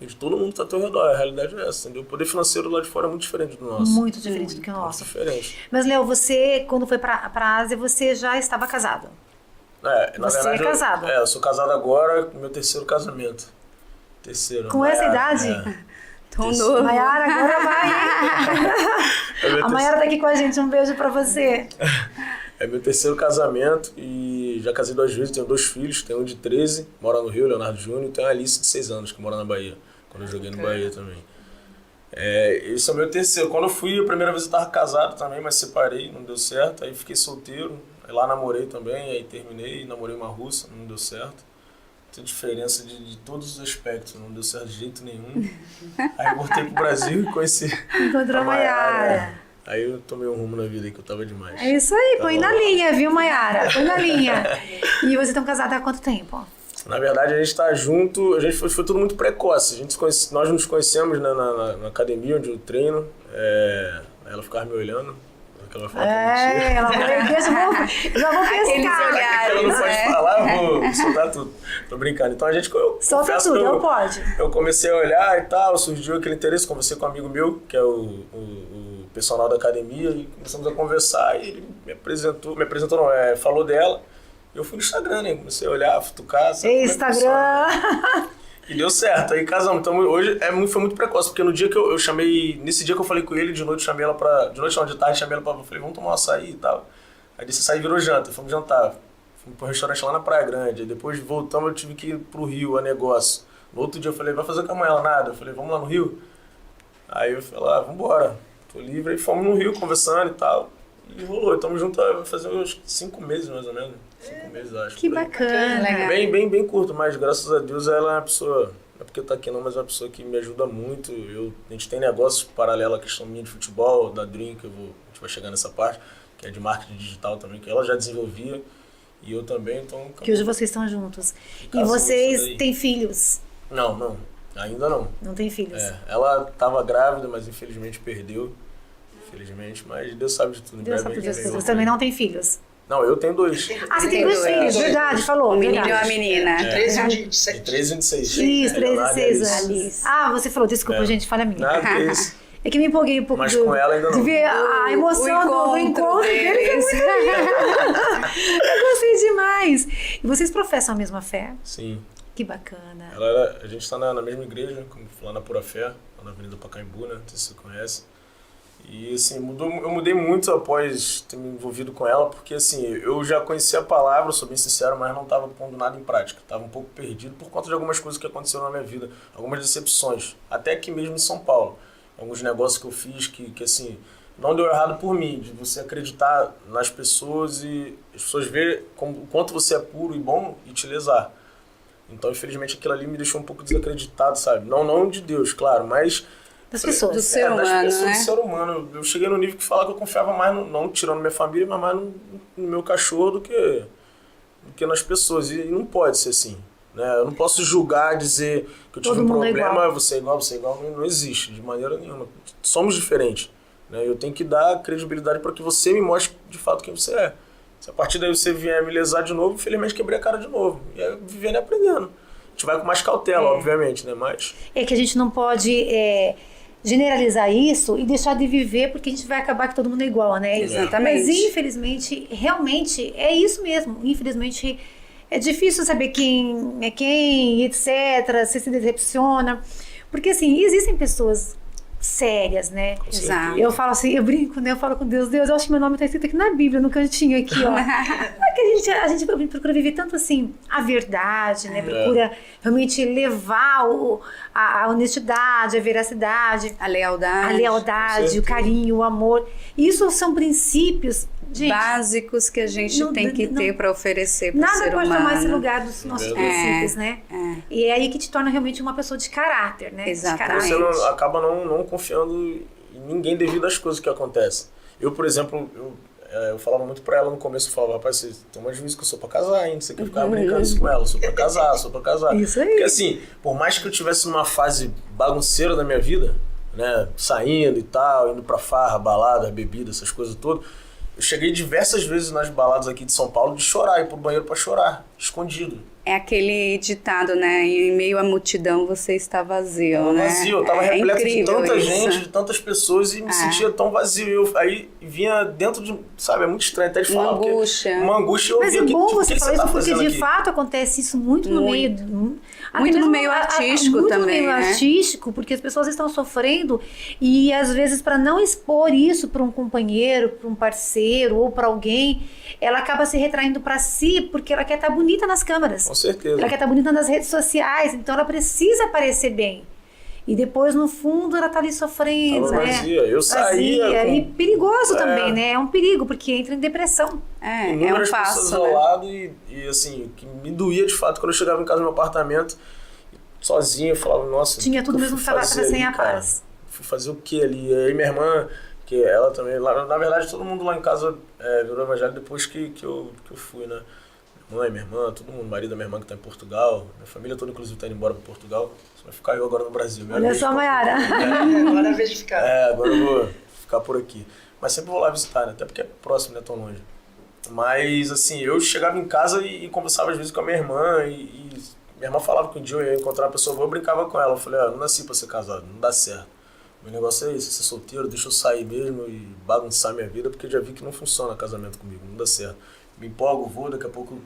E de todo mundo tá ao teu redor. A realidade é essa, entendeu? O poder financeiro lá de fora é muito diferente do nosso. Muito diferente do que o Muito nosso. diferente. Mas, Léo, você, quando foi pra Ásia, você já estava casado? Na Você verdade, é casado? Eu sou casado agora, meu 3º casamento. Com essa idade? Tão Isso. novo. Maiara, agora vai, hein? A Maiara tá aqui com a gente, um beijo pra você. É meu 3º casamento e já casei 2 vezes, tenho 2 filhos, tenho um de 13, mora no Rio, Leonardo Júnior, e tenho a Alice de 6 anos, que mora na Bahia, quando eu joguei no Bahia também. Esse é o meu 3º. Quando eu fui, a primeira vez eu tava casado também, mas separei, não deu certo, aí fiquei solteiro, aí lá namorei também, aí terminei, namorei uma russa, não deu certo. Tem diferença de todos os aspectos, não deu certo de jeito nenhum. Aí eu voltei pro Brasil e conheci Encontrou a Maiara. Aí eu tomei um rumo na vida aí que eu tava demais. É isso aí, Tá põe bom. na linha, viu, Maiara? Põe na linha. E vocês estão casados há quanto tempo? Na verdade, a gente tá junto, foi tudo muito precoce. Nós nos conhecemos, né, na academia onde eu treino. Ela ficava me olhando. Ela vai falar que é mentira. Ela vai, eu já vou Aqueles pescar. olhares, Ela não pode né? falar, eu vou soltar tudo. Tô brincando. Então a gente... Solta confesso tudo, que não pode. Eu comecei a olhar e tal, surgiu aquele interesse, conversei com um amigo meu, que é o personal da academia, e começamos a conversar, e ele falou dela. Eu fui no Instagram, né? Comecei a olhar, futucar, sabe? como é que Instagram. funciona. E deu certo, aí casamos. Então hoje foi muito precoce, porque no dia que eu chamei, nesse dia que eu falei com ele, de noite chamei ela pra. De noite não, de tarde chamei ela pra. Falei, vamos tomar um açaí e tal. Aí desse açaí virou janta, fomos jantar. fui pro restaurante lá na Praia Grande. Aí depois voltamos, eu tive que ir pro Rio a negócio. No outro dia eu falei, vai fazer o que amanhã? Ela, nada. Eu falei, vamos lá no Rio? Aí eu falei, vambora, tô livre. Aí fomos no Rio conversando e tal. E rolou, estamos juntos vai fazer uns 5 meses mais ou menos. 5 meses, acho. Que bacana. Bem curto, mas graças a Deus ela é uma pessoa, não é porque tá aqui não, mas é uma pessoa que me ajuda muito. A gente tem negócios paralelos à questão minha de futebol, da Dream, que a gente vai chegar nessa parte, que é de marketing digital também, que ela já desenvolvia e eu também, então... Que hoje vocês estão juntos. E vocês têm filhos? Não, ainda não. Não tem filhos? Ela estava grávida, mas infelizmente perdeu. Infelizmente, mas Deus sabe de tudo. Deus sabe de Deus. Você também não tem filhos? Não, eu tenho 2. Ah, você tem 2 filhos, verdade, falou. Um menino e verdade. uma menina. 13 e 26. De 13 e 26. Isso, 13 e 6 anos. Alice. Ah, você falou, desculpa, gente, falha minha. Nada que isso. É que me empolguei um pouco Mas com ela ainda não. de ver a emoção do encontro deles. Eu gostei demais. E vocês professam a mesma fé? Sim. Que bacana. A gente está na mesma igreja, lá na Pura Fé, lá na Avenida Pacaembu, né? Não sei se você conhece. E assim, eu mudei muito após ter me envolvido com ela, porque assim, eu já conhecia a palavra, sou bem sincero, mas não estava pondo nada em prática. Estava um pouco perdido por conta de algumas coisas que aconteceram na minha vida, algumas decepções, até aqui mesmo em São Paulo. Alguns negócios que eu fiz que assim, não deu errado por mim, de você acreditar nas pessoas e as pessoas verem o quanto você é puro e bom e te lesar. Então, infelizmente, aquilo ali me deixou um pouco desacreditado, sabe? Não de Deus, claro, mas... Das pessoas. Do ser humano, das pessoas, né? do ser humano. Eu cheguei no nível que falar que eu confiava mais, não tirando minha família, mas mais no meu cachorro do que nas pessoas. E não pode ser assim, né? Eu não posso julgar, dizer que eu tive um problema, você é igual, não existe, de maneira nenhuma. Somos diferentes, né? Eu tenho que dar credibilidade para que você me mostre de fato quem você é. Se a partir daí você vier me lesar de novo, infelizmente quebrei a cara de novo. E é vivendo e aprendendo. A gente vai com mais cautela, obviamente, né? Mas... É que a gente não pode generalizar isso e deixar de viver, porque a gente vai acabar que todo mundo é igual, né? Exatamente. Mas, infelizmente, realmente, é isso mesmo. Infelizmente, é difícil saber quem é quem, etc. Você se decepciona. Porque, assim, existem pessoas sérias, né? Exato. Eu falo assim, eu brinco, né? Eu falo com Deus, eu acho que meu nome está escrito aqui na Bíblia, no cantinho aqui, ó. Porque a gente procura viver tanto assim a verdade, né? Procura realmente levar a honestidade, a veracidade, A lealdade, o carinho, o amor. Isso são princípios, gente, básicos que a gente tem que ter para oferecer para o ser humano. nada pode tomar esse lugar dos nossos princípios, né? E é aí que te torna realmente uma pessoa de caráter, né? Exatamente. De caráter. Você acaba não confiando em ninguém devido às coisas que acontecem. Eu, por exemplo, eu falava muito pra ela no começo, eu falava, rapaz, você toma juízo que eu sou pra casar ainda, você quer ficar brincando isso com ela, sou pra casar. Isso aí. Porque assim, por mais que eu tivesse numa fase bagunceira da minha vida, né, saindo e tal, indo pra farra, balada, bebida, essas coisas todas, eu cheguei diversas vezes nas baladas aqui de São Paulo de chorar, ir pro banheiro pra chorar, escondido. É aquele ditado, né? Em meio à multidão você está vazio, né? Vazio, eu tava repleto de tanta isso. gente, de tantas pessoas e me sentia tão vazio. Aí vinha dentro de, sabe, é muito estranho até de falar. Uma angústia. Uma angústia. Mas é bom você falar isso, porque de aqui? fato acontece isso muito no meio... Muito no meio artístico muito também, no meio né? artístico, porque as pessoas estão sofrendo e às vezes para não expor isso para um companheiro, para um parceiro ou para alguém, ela acaba se retraindo para si porque ela quer estar bonita nas câmeras. Com certeza. Ela quer estar bonita nas redes sociais, então ela precisa aparecer bem. E depois, no fundo, ela tá ali sofrendo, Tava né? vazia. Eu saía E perigoso também, né? É um perigo, porque entra em depressão. É um inúmeras passo, pessoas ao né? lado e assim, o que me doía de fato quando eu chegava em casa no meu apartamento, sozinho, eu falava, nossa... Tinha tudo mesmo que tava sem a paz. Fui fazer o que ali? Aí minha irmã, que ela também, lá, na verdade todo mundo lá em casa virou evangélico depois que eu fui, né? Mãe, minha irmã, todo mundo, marido da minha irmã que tá em Portugal, minha família toda inclusive tá indo embora pra Portugal, só vai ficar eu agora no Brasil. Olha só, Mayara. Agora é a vez de ficar. Agora eu vou ficar por aqui. Mas sempre vou lá visitar, né? Até porque é próximo, não é tão longe. Mas, assim, eu chegava em casa e conversava às vezes com a minha irmã e minha irmã falava que um dia eu ia encontrar uma pessoa boa, eu brincava com ela. Eu falei, não nasci pra ser casado, não dá certo. Meu negócio é esse, ser solteiro, deixa eu sair mesmo e bagunçar minha vida, porque eu já vi que não funciona casamento comigo, não dá certo. Me empolgo, vou, daqui a pouco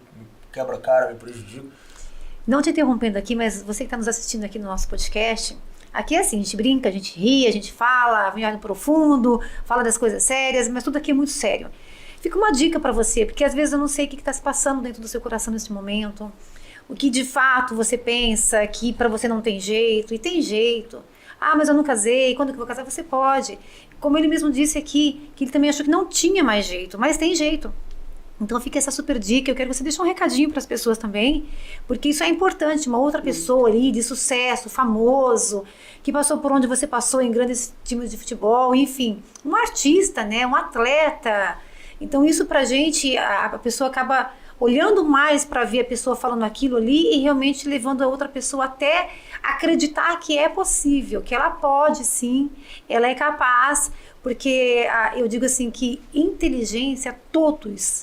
quebra a cara, me prejudico. Não te interrompendo aqui, mas você que está nos assistindo aqui no nosso podcast, aqui é assim, a gente brinca, a gente ri, a gente fala, vem no profundo, fala das coisas sérias, mas tudo aqui é muito sério. fica uma dica para você, porque às vezes eu não sei o que está se passando dentro do seu coração nesse momento, o que de fato você pensa que para você não tem jeito, e tem jeito. Ah, mas eu não casei, quando que eu vou casar? Você pode. Como ele mesmo disse aqui, que ele também achou que não tinha mais jeito, mas tem jeito. Então fica essa super dica, eu quero que você deixe um recadinho para as pessoas também, porque isso é importante, uma outra pessoa ali de sucesso, famoso, que passou por onde você passou em grandes times de futebol, enfim, um artista, né, um atleta. Então isso pra gente, a pessoa acaba olhando mais para ver a pessoa falando aquilo ali e realmente levando a outra pessoa até acreditar que é possível, que ela pode sim, ela é capaz. Porque eu digo assim que inteligência todos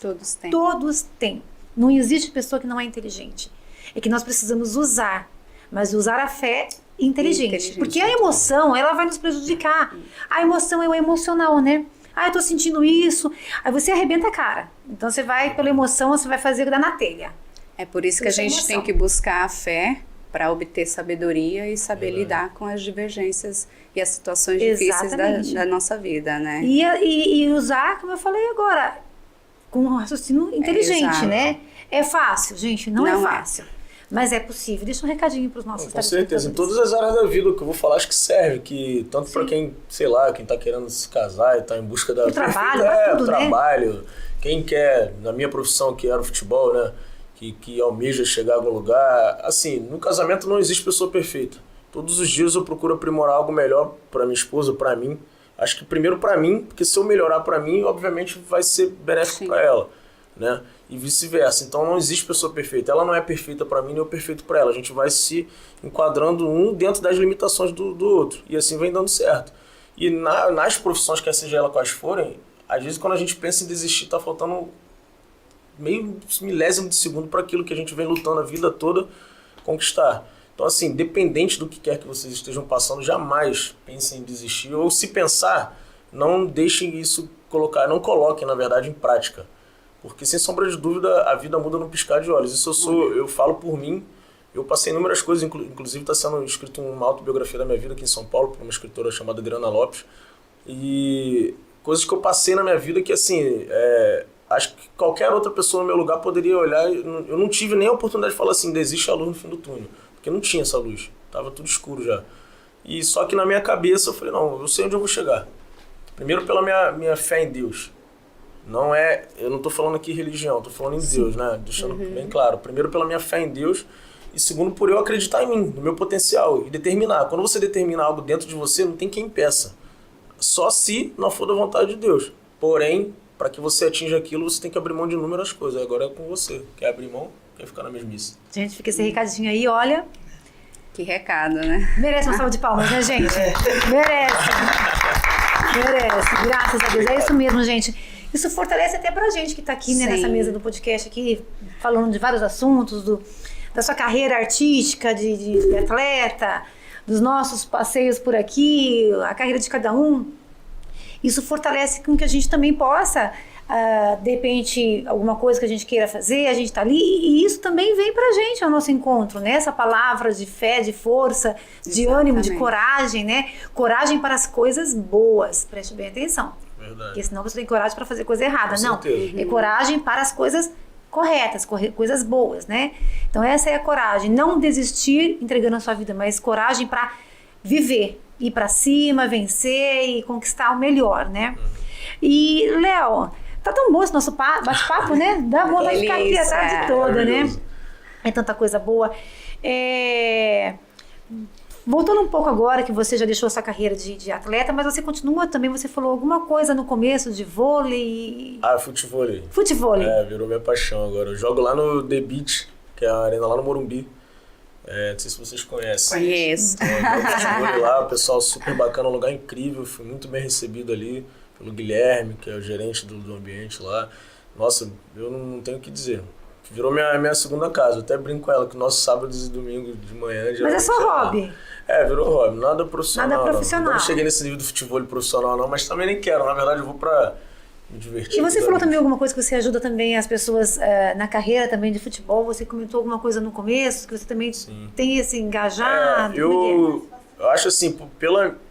têm. Não existe pessoa que não é inteligente. É que nós precisamos usar, mas usar a fé inteligente. Porque a emoção, ela vai nos prejudicar. A emoção é o emocional, né? Ah, eu tô sentindo isso. Aí você arrebenta a cara. Então você vai, pela emoção, você vai fazer dar na telha. É por isso que a gente tem que buscar a fé para obter sabedoria e saber lidar com as divergências e as situações difíceis da nossa vida, né? E usar, como eu falei agora, com um raciocínio inteligente, né? É fácil, gente, não é fácil. Mas é possível. Deixa um recadinho para os nossos telespectadores. Com certeza, em todas as áreas da vida, o que eu vou falar acho que serve, que tanto para quem, sei lá, quem tá querendo se casar e tá em busca da... O trabalho, tudo, trabalho. Né? Quem quer, na minha profissão, que era o futebol, né? Que almeja chegar a algum lugar. Assim, no casamento não existe pessoa perfeita. Todos os dias eu procuro aprimorar algo melhor para minha esposa, para mim. Acho que primeiro para mim, porque se eu melhorar para mim, obviamente vai ser benéfico para ela, né? E vice-versa. Então não existe pessoa perfeita. Ela não é perfeita para mim, nem eu perfeito para ela. A gente vai se enquadrando um dentro das limitações do outro. E assim vem dando certo. E nas profissões, quer seja ela quais forem, às vezes quando a gente pensa em desistir, tá faltando meio milésimo de segundo para aquilo que a gente vem lutando a vida toda conquistar. Então, assim, independente do que quer que vocês estejam passando, jamais pensem em desistir. Ou se pensar, não deixem isso não coloquem, na verdade, em prática. Porque, sem sombra de dúvida, a vida muda no piscar de olhos. Isso eu falo por mim. Eu passei inúmeras coisas, inclusive está sendo escrito uma autobiografia da minha vida aqui em São Paulo, por uma escritora chamada Adriana Lopes. E coisas que eu passei na minha vida que, assim, acho que qualquer outra pessoa no meu lugar poderia olhar. Eu não tive nem a oportunidade de falar assim, desiste a luz no fim do túnel. Porque não tinha essa luz. Tava tudo escuro já. E só que na minha cabeça eu falei, não, eu sei onde eu vou chegar. Primeiro pela minha fé em Deus. Eu não tô falando aqui religião, tô falando em Deus, né? Deixando bem claro. Primeiro pela minha fé em Deus. E segundo por eu acreditar em mim, no meu potencial. E determinar. Quando você determina algo dentro de você, não tem quem impeça. Só se não for da vontade de Deus. Porém, para que você atinja aquilo, você tem que abrir mão de inúmeras coisas. Agora é com você. Quer abrir mão? Quer ficar na mesmice? Gente, fica esse recadinho aí, olha. Que recado, né? Merece uma salva de palmas, né, gente? Merece. Graças a Deus. É isso mesmo, gente. Isso fortalece até pra gente que tá aqui, né, nessa mesa do podcast aqui, falando de vários assuntos, da sua carreira artística, de atleta, dos nossos passeios por aqui, a carreira de cada um. Isso fortalece com que a gente também possa, de repente, alguma coisa que a gente queira fazer, a gente tá ali, e isso também vem pra gente ao nosso encontro, né? Essa palavra de fé, de força, de ânimo, de coragem, né? Coragem para as coisas boas, preste bem atenção. Verdade. Porque senão você tem coragem para fazer coisa errada. Com não, certeza. É coragem para as coisas corretas, coisas boas, né? Então essa é a coragem, não desistir entregando a sua vida, mas coragem para viver, ir para cima, vencer e conquistar o melhor, né? E, Léo, tá tão bom esse nosso bate-papo, né? Dá vontade de ficar aqui a tarde toda, né? É tanta coisa boa. Voltando um pouco agora, que você já deixou essa carreira de atleta, mas você continua também, você falou alguma coisa no começo de vôlei... Futevôlei. Futevôlei. Virou minha paixão agora. Eu jogo lá no The Beach, que é a arena lá no Morumbi. Não sei se vocês conhecem. Conheço. Futevôlei lá, o pessoal super bacana, um lugar incrível, fui muito bem recebido ali pelo Guilherme, que é o gerente do ambiente lá. Nossa, eu não tenho o que dizer. Virou minha segunda casa. Eu até brinco com ela que nossos sábados e domingos de manhã... Mas é só hobby. Virou hobby. Nada profissional. Nada profissional. Não cheguei nesse nível do futebol profissional não, mas também nem quero. Na verdade, eu vou pra me divertir. E você falou também alguma coisa que você ajuda também as pessoas na carreira também de futebol. Você comentou alguma coisa no começo, que você também tem esse engajado. Eu acho assim,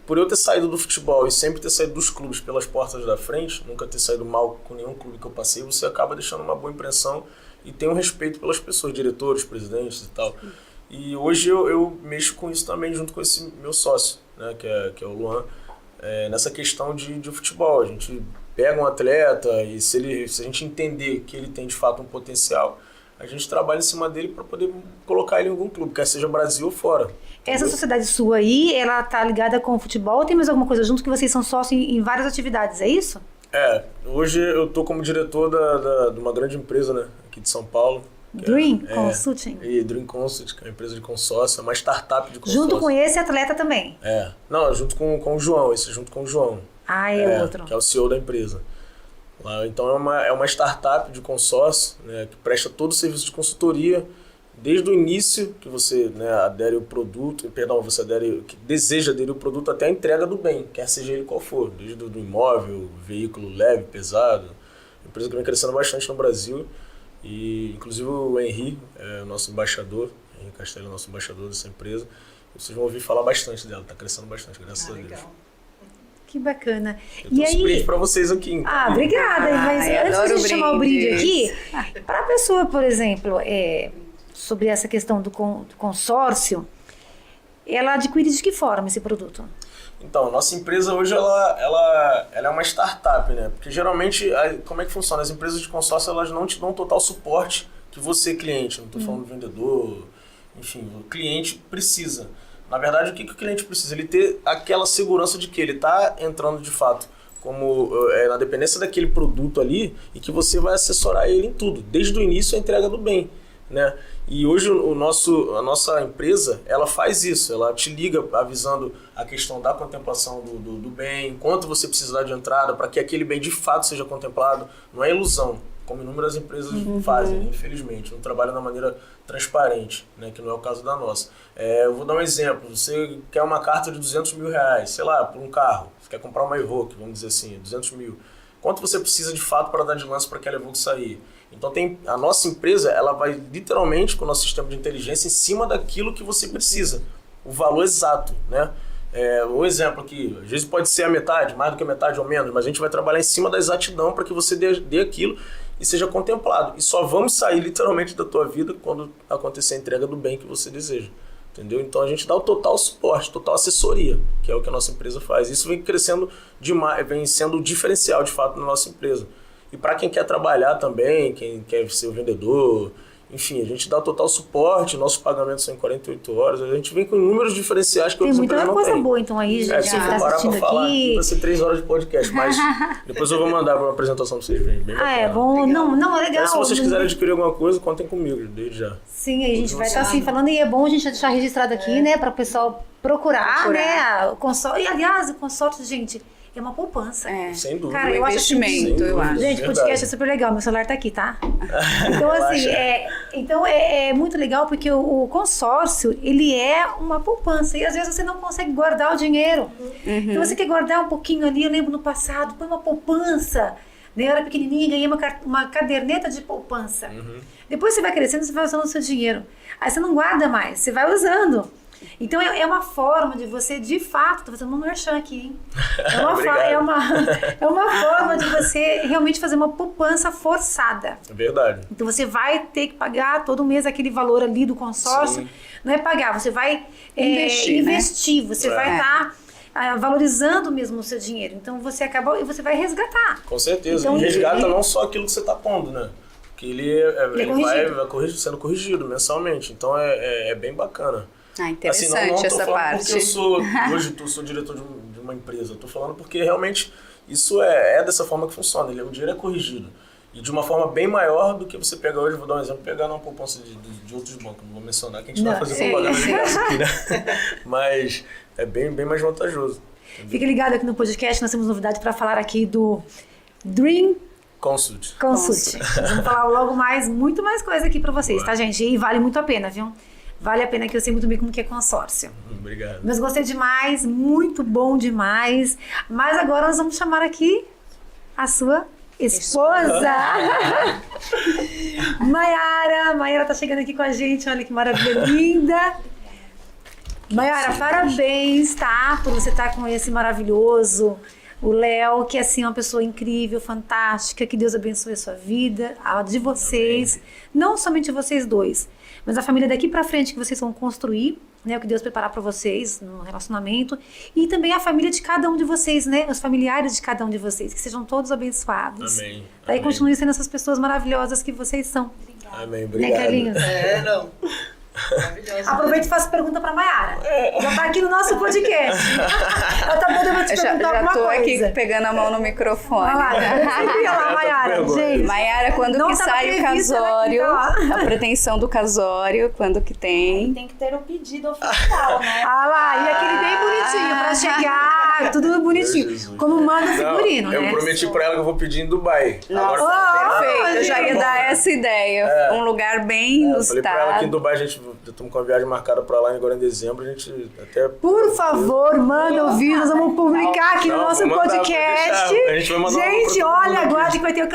por eu ter saído do futebol e sempre ter saído dos clubes pelas portas da frente, nunca ter saído mal com nenhum clube que eu passei, você acaba deixando uma boa impressão e tem um respeito pelas pessoas, diretores, presidentes e tal. E hoje eu mexo com isso também junto com esse meu sócio, né, que é o Luan, nessa questão de futebol. A gente pega um atleta e se a gente entender que ele tem de fato um potencial, a gente trabalha em cima dele para poder colocar ele em algum clube, quer seja Brasil ou fora. Essa sociedade sua aí, ela tá ligada com o futebol ou tem mais alguma coisa junto que vocês são sócios em várias atividades, é isso? Hoje eu tô como diretor de uma grande empresa, né, aqui de São Paulo. Dream Consulting. Dream Consulting, que é uma empresa de consórcio, é uma startup de consórcio. Junto com esse atleta também? Não, junto com o João, junto com o João. Outro. Que é o CEO da empresa. Então é uma startup de consórcio, né, que presta todo o serviço de consultoria, desde o início que você, né, adere o produto, que deseja aderir o produto até a entrega do bem, quer seja ele qual for, desde do imóvel, veículo leve, pesado. A empresa que vem crescendo bastante no Brasil e inclusive o Henri é o nosso embaixador, Henri Castelli é o nosso embaixador dessa empresa. Vocês vão ouvir falar bastante dela, está crescendo bastante, graças a Deus. Legal. Que bacana. Eu trouxe um brinde para vocês aqui. Obrigada. Mas antes de chamar o brinde aqui, para a pessoa, por exemplo, sobre essa questão do consórcio, ela adquire de que forma esse produto? Então, a nossa empresa hoje ela é uma startup, né? Porque geralmente, como é que funciona? As empresas de consórcio, elas não te dão total suporte que você, cliente, não estou falando do vendedor, enfim, o cliente precisa. Na verdade, o que o cliente precisa? Ele ter aquela segurança de que ele está entrando de fato como na dependência daquele produto ali e que você vai assessorar ele em tudo, desde o início à entrega do bem, né? E hoje a nossa empresa, ela faz isso, ela te liga avisando a questão da contemplação do bem, quanto você precisar de entrada para que aquele bem de fato seja contemplado, não é ilusão, como inúmeras empresas fazem, infelizmente, não trabalham da maneira transparente, né, que não é o caso da nossa. Eu vou dar um exemplo, você quer uma carta de R$200 mil, sei lá, por um carro, você quer comprar uma Evoque, vamos dizer assim, 200 mil, quanto você precisa de fato para dar de lance para aquela Evoque sair? Então a nossa empresa, ela vai literalmente com o nosso sistema de inteligência em cima daquilo que você precisa, o valor exato, né? Um exemplo aqui, às vezes pode ser a metade, mais do que a metade ou menos, mas a gente vai trabalhar em cima da exatidão para que você dê aquilo e seja contemplado. E só vamos sair literalmente da tua vida quando acontecer a entrega do bem que você deseja. Entendeu? Então a gente dá o total suporte, total assessoria, que é o que a nossa empresa faz. Isso vem crescendo demais, vem sendo o diferencial de fato na nossa empresa. E para quem quer trabalhar também, quem quer ser o vendedor, enfim, a gente dá total suporte, nossos pagamentos são em 48 horas, a gente vem com inúmeros diferenciais que outras empresas não têm. Tem muita coisa boa, então, aí, gente, se eu for parar para falar aqui, vai ser 3 horas de podcast, mas depois eu vou mandar uma apresentação para vocês verem. É bom, legal. Não, é legal. Mas se vocês quiserem adquirir alguma coisa, contem comigo, desde já. Sim, a gente vai estar assim falando, e é bom a gente deixar registrado aqui, né, para o pessoal procurar, né, o consórcio. E, aliás, o consórcio, gente, é uma poupança. Sem dúvida. Cara, eu investimento, eu acho. Gente, o podcast é super legal, meu celular tá aqui, tá? Então, assim, é muito legal porque o consórcio, ele é uma poupança e às vezes você não consegue guardar o dinheiro. Então, você quer guardar um pouquinho ali, eu lembro no passado, põe uma poupança. Eu era pequenininha e ganhei uma caderneta de poupança. Depois você vai crescendo, você vai usando o seu dinheiro. Aí você não guarda mais, você vai usando. Então é uma forma de você, de fato, tô fazendo um merchan aqui, hein? É uma forma de você realmente fazer uma poupança forçada. É verdade. Então você vai ter que pagar todo mês aquele valor ali do consórcio. Sim. Não é pagar, você vai investir, né? Você vai estar valorizando mesmo o seu dinheiro. Então você vai resgatar. Com certeza. Então, e resgata não só aquilo que você está pondo, né? Que ele vai sendo corrigido mensalmente. Então é bem bacana. Interessante assim, não essa parte. Porque hoje eu sou diretor de uma empresa. Eu tô falando porque realmente isso é dessa forma que funciona. O dinheiro é corrigido. E de uma forma bem maior do que você pega hoje. Vou dar um exemplo, pegar numa poupança de outros bancos. Não vou mencionar que a gente não vai fazer propaganda de graça aqui, né? Mas é bem mais vantajoso. Entendeu? Fique ligado aqui no podcast. Nós temos novidade para falar aqui do Dream Consult. Nós vamos falar logo muito mais coisa aqui para vocês, tá, gente? E vale muito a pena, viu? Vale a pena, que eu sei muito bem como que é consórcio. Obrigado. Mas gostei demais, muito bom demais. Mas agora nós vamos chamar aqui a sua esposa. Maiara tá chegando aqui com a gente, olha que maravilha linda. Maiara, parabéns, tá? Por você estar com esse maravilhoso, o Léo, que assim, é uma pessoa incrível, fantástica, que Deus abençoe a sua vida, a de vocês, não somente vocês dois, mas a família daqui pra frente que vocês vão construir, né? O que Deus preparar pra vocês no relacionamento, e também a família de cada um de vocês, né? Os familiares de cada um de vocês, que sejam todos abençoados. Amém. Daí Amém. continuem sendo essas pessoas maravilhosas que vocês são. Amém, Né, obrigado. Carlinhos? Não. Maravilhoso. Aproveita e faça pergunta pra Maiara. Já tá aqui no nosso podcast. Ela tá podendo te perguntar Já alguma tô coisa. aqui pegando a mão no microfone. Olha lá, Maiara, gente. Maiara, quando Não que tava sai o prevista, né, casório? que tá. A pretensão do casório, quando que tem? Tem que ter o pedido oficial, né? Ah lá, e aquele bem bonitinho pra chegar, tudo bonitinho. Meu Jesus. Como manda o Não, figurino, eu né? prometi pra ela que eu vou pedir em Dubai. Nossa, Agora, perfeito. Eu já ia dar essa ideia. Um lugar bem eu falei pra ela que em inusitado. Dubai a gente já estamos com a viagem marcada pra lá agora em dezembro. A gente até. Por favor, manda o vídeo, nós vamos publicar aqui no Não, nosso vou mandar, podcast. pode deixar. A gente vai mandar Gente, pra todo olha, mundo aqui. aguarde que vai ter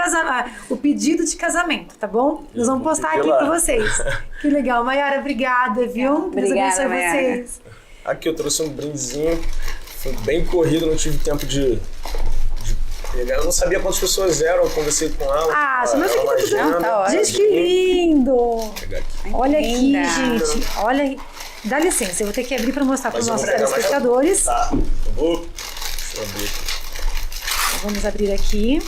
o pedido de casamento, tá bom? Nós vamos vou postar pedir aqui lá. pra vocês. Que legal. Maiara, obrigada, viu? Deus Obrigada, abençoe Maiara. vocês. Aqui eu trouxe um brindezinho. Foi bem corrido, não tive tempo de pegar. Eu não sabia quantas pessoas eram, eu conversei com ela. Ah, ela mas era uma fica tudo agenda. tá ótimo. Gente, que lindo! Vou pegar aqui. Olha aqui, linda. gente. Olha aí. Dá licença, eu vou ter que abrir para mostrar para os Mas eu nossos vou pegar mais telespectadores. Tá, eu vou. Deixa eu abrir aqui. Vamos abrir aqui.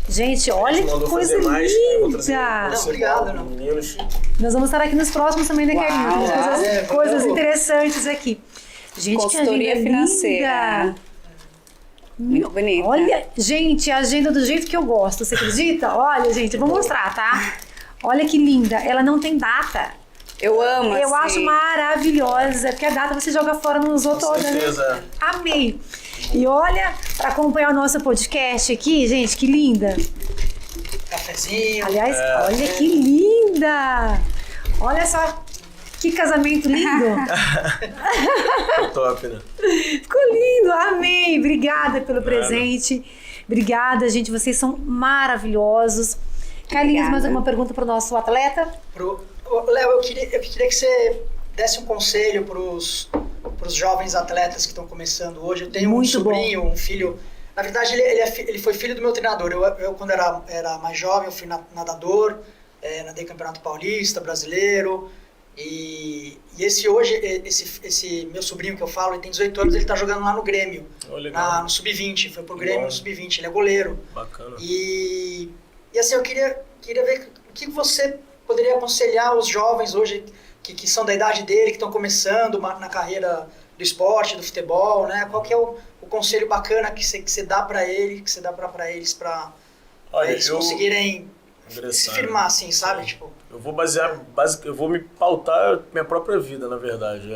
Gente, olha A gente que mandou coisa fazer mais, eu vou trazer linda! um Não, obrigado, não. meninos. Nós vamos estar aqui nos próximos também, né, Carlinhos? Tem coisas, é, coisas vamos. interessantes aqui. Gente, que Consultoria agenda financeira. linda! Muito bonita. Olha, gente, a agenda do jeito que eu gosto, você acredita? Olha, gente, eu vou mostrar, tá? Olha que linda, ela não tem data. Eu amo, Eu assim. acho maravilhosa, porque a data você joga fora, não usou Com toda, né? certeza. Amei! E olha, para acompanhar o nosso podcast aqui, gente, que linda! Cafezinho. Aliás, olha que linda! Olha só, que casamento lindo! Ficou top, né? Ficou lindo, amei! Obrigada pelo presente. Obrigada, gente, vocês são maravilhosos. Carlinhos, Obrigada. mais alguma pergunta para o nosso atleta? Léo, eu queria que você desse um conselho para os jovens atletas que estão começando hoje. Eu tenho Muito um sobrinho, um filho. Na verdade, ele foi filho do meu treinador. Eu quando era mais jovem, eu fui nadador, nadei Campeonato Paulista, brasileiro. E esse meu sobrinho que eu falo, ele tem 18 anos, ele está jogando lá no Grêmio, Oh, legal. no Sub-20. Foi pro Grêmio Bom. no Sub-20, ele é goleiro. Bacana. E assim, eu queria ver o que você poderia aconselhar os jovens hoje que são da idade dele, que estão começando na carreira do esporte, do futebol, né? Qual que é o conselho bacana que você dá para ele, que você dá para eles, para Olha, eles conseguirem se Ingressar, firmar, né? assim, sabe? Tipo, Eu vou eu vou me pautar minha própria vida, na verdade.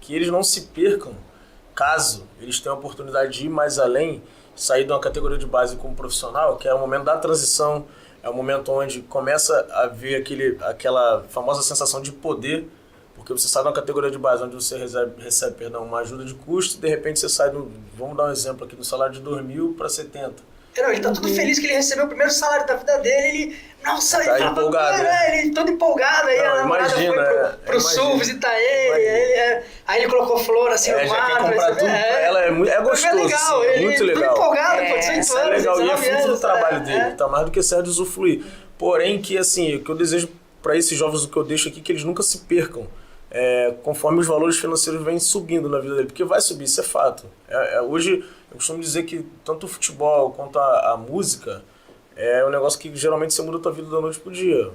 Que eles não se percam, caso eles tenham a oportunidade de ir mais além, sair de uma categoria de base como profissional, que é o momento da transição, é o momento onde começa a ver aquela famosa sensação de poder, porque você sai de uma categoria de base onde você recebe uma ajuda de custo, e de repente você sai vamos dar um exemplo aqui, do salário de 2.000 para 70. ele tá todo feliz que ele recebeu o primeiro salário da vida dele, nossa, Tá ele tava empolgado, né? ele todo empolgado, aí Não, a namorada imagina, foi pro sul imagina. visitar ele, aí ele colocou flor assim no Já quer quarto, comprar tudo pra ela, é gostoso, legal, assim, é ele muito todo legal. empolgado, pô, 18 Isso é anos, legal, e é 19 fruto do anos, trabalho dele, tá mais do que certo de usufruir. Porém, que assim, o que eu desejo para esses jovens, o que eu deixo aqui, que eles nunca se percam, conforme os valores financeiros vêm subindo na vida dele, porque vai subir, isso é fato. Hoje, eu costumo dizer que tanto o futebol quanto a música é um negócio que geralmente você muda a tua vida da noite pro dia.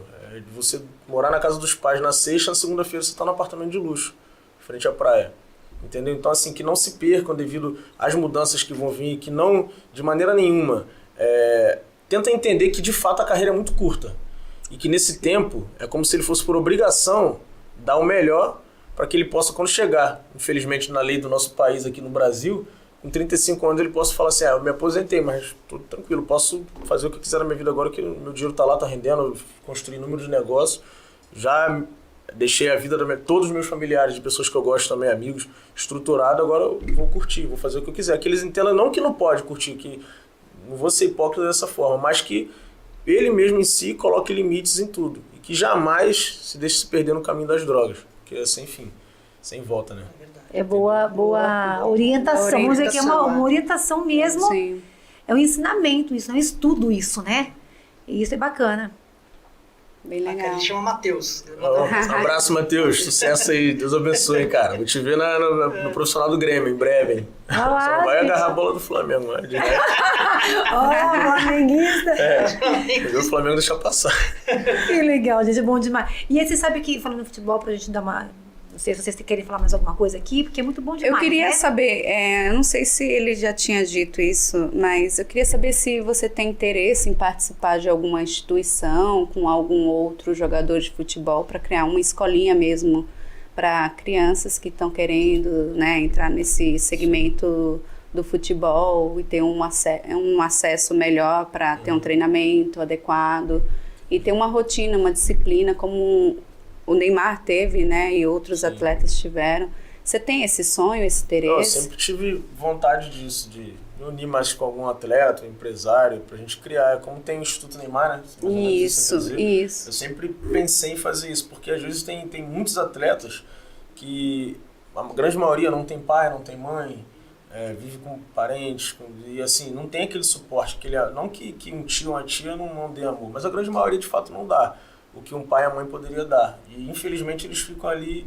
Você morar na casa dos pais na sexta, na segunda-feira você tá no apartamento de luxo, frente à praia. Entendeu? Então, assim, que não se percam devido às mudanças que vão vir, que não, de maneira nenhuma, tenta entender que, de fato, a carreira é muito curta. E que, nesse tempo, é como se ele fosse, por obrigação, dar o melhor para que ele possa, quando chegar, infelizmente, na lei do nosso país aqui no Brasil, com 35 anos ele possa falar assim, eu me aposentei, mas tô tranquilo, posso fazer o que eu quiser na minha vida agora, que meu dinheiro tá lá, tá rendendo, eu construí números de negócio, já deixei a vida todos os meus familiares, de pessoas que eu gosto também, amigos, estruturado, agora eu vou curtir, vou fazer o que eu quiser. Que eles entendam não que não pode curtir, que não vou ser hipócrita dessa forma, mas que ele mesmo em si coloque limites em tudo. E que jamais se deixe se perder no caminho das drogas, que é sem fim, sem volta, né? É boa orientação. Vamos dizer que é uma orientação mesmo. Sim. É um ensinamento isso, é um estudo isso, né? E isso é bacana. Bem legal. Ele chama Matheus. Um abraço, Matheus. Sucesso aí. Deus abençoe, cara. Vou te ver no profissional do Grêmio, em breve. Ah lá, Só não vai agarrar a bola do Flamengo, né? Flamenguista. O Flamengo deixa passar. Que legal, gente. É bom demais. E aí, você sabe que, falando de futebol, pra gente dar uma... Não sei se vocês querem falar mais alguma coisa aqui, porque é muito bom demais. Eu queria né? saber, eu não sei se ele já tinha dito isso, mas eu queria saber se você tem interesse em participar de alguma instituição com algum outro jogador de futebol para criar uma escolinha mesmo para crianças que estão querendo, né, entrar nesse segmento do futebol e ter um acesso melhor para ter um treinamento adequado e ter uma rotina, uma disciplina como o Neymar teve, né, e outros atletas tiveram. Você tem esse sonho, esse interesse? Eu sempre tive vontade disso, de me unir mais com algum atleta, empresário, pra gente criar, como tem o Instituto Neymar, né? Isso. Eu sempre pensei em fazer isso, porque às vezes tem muitos atletas que a grande maioria não tem pai, não tem mãe, vive com parentes, e assim, não tem aquele suporte, não que um tio ou uma tia não dê amor, mas a grande maioria de fato não dá o que um pai e a mãe poderia dar. E infelizmente eles ficam ali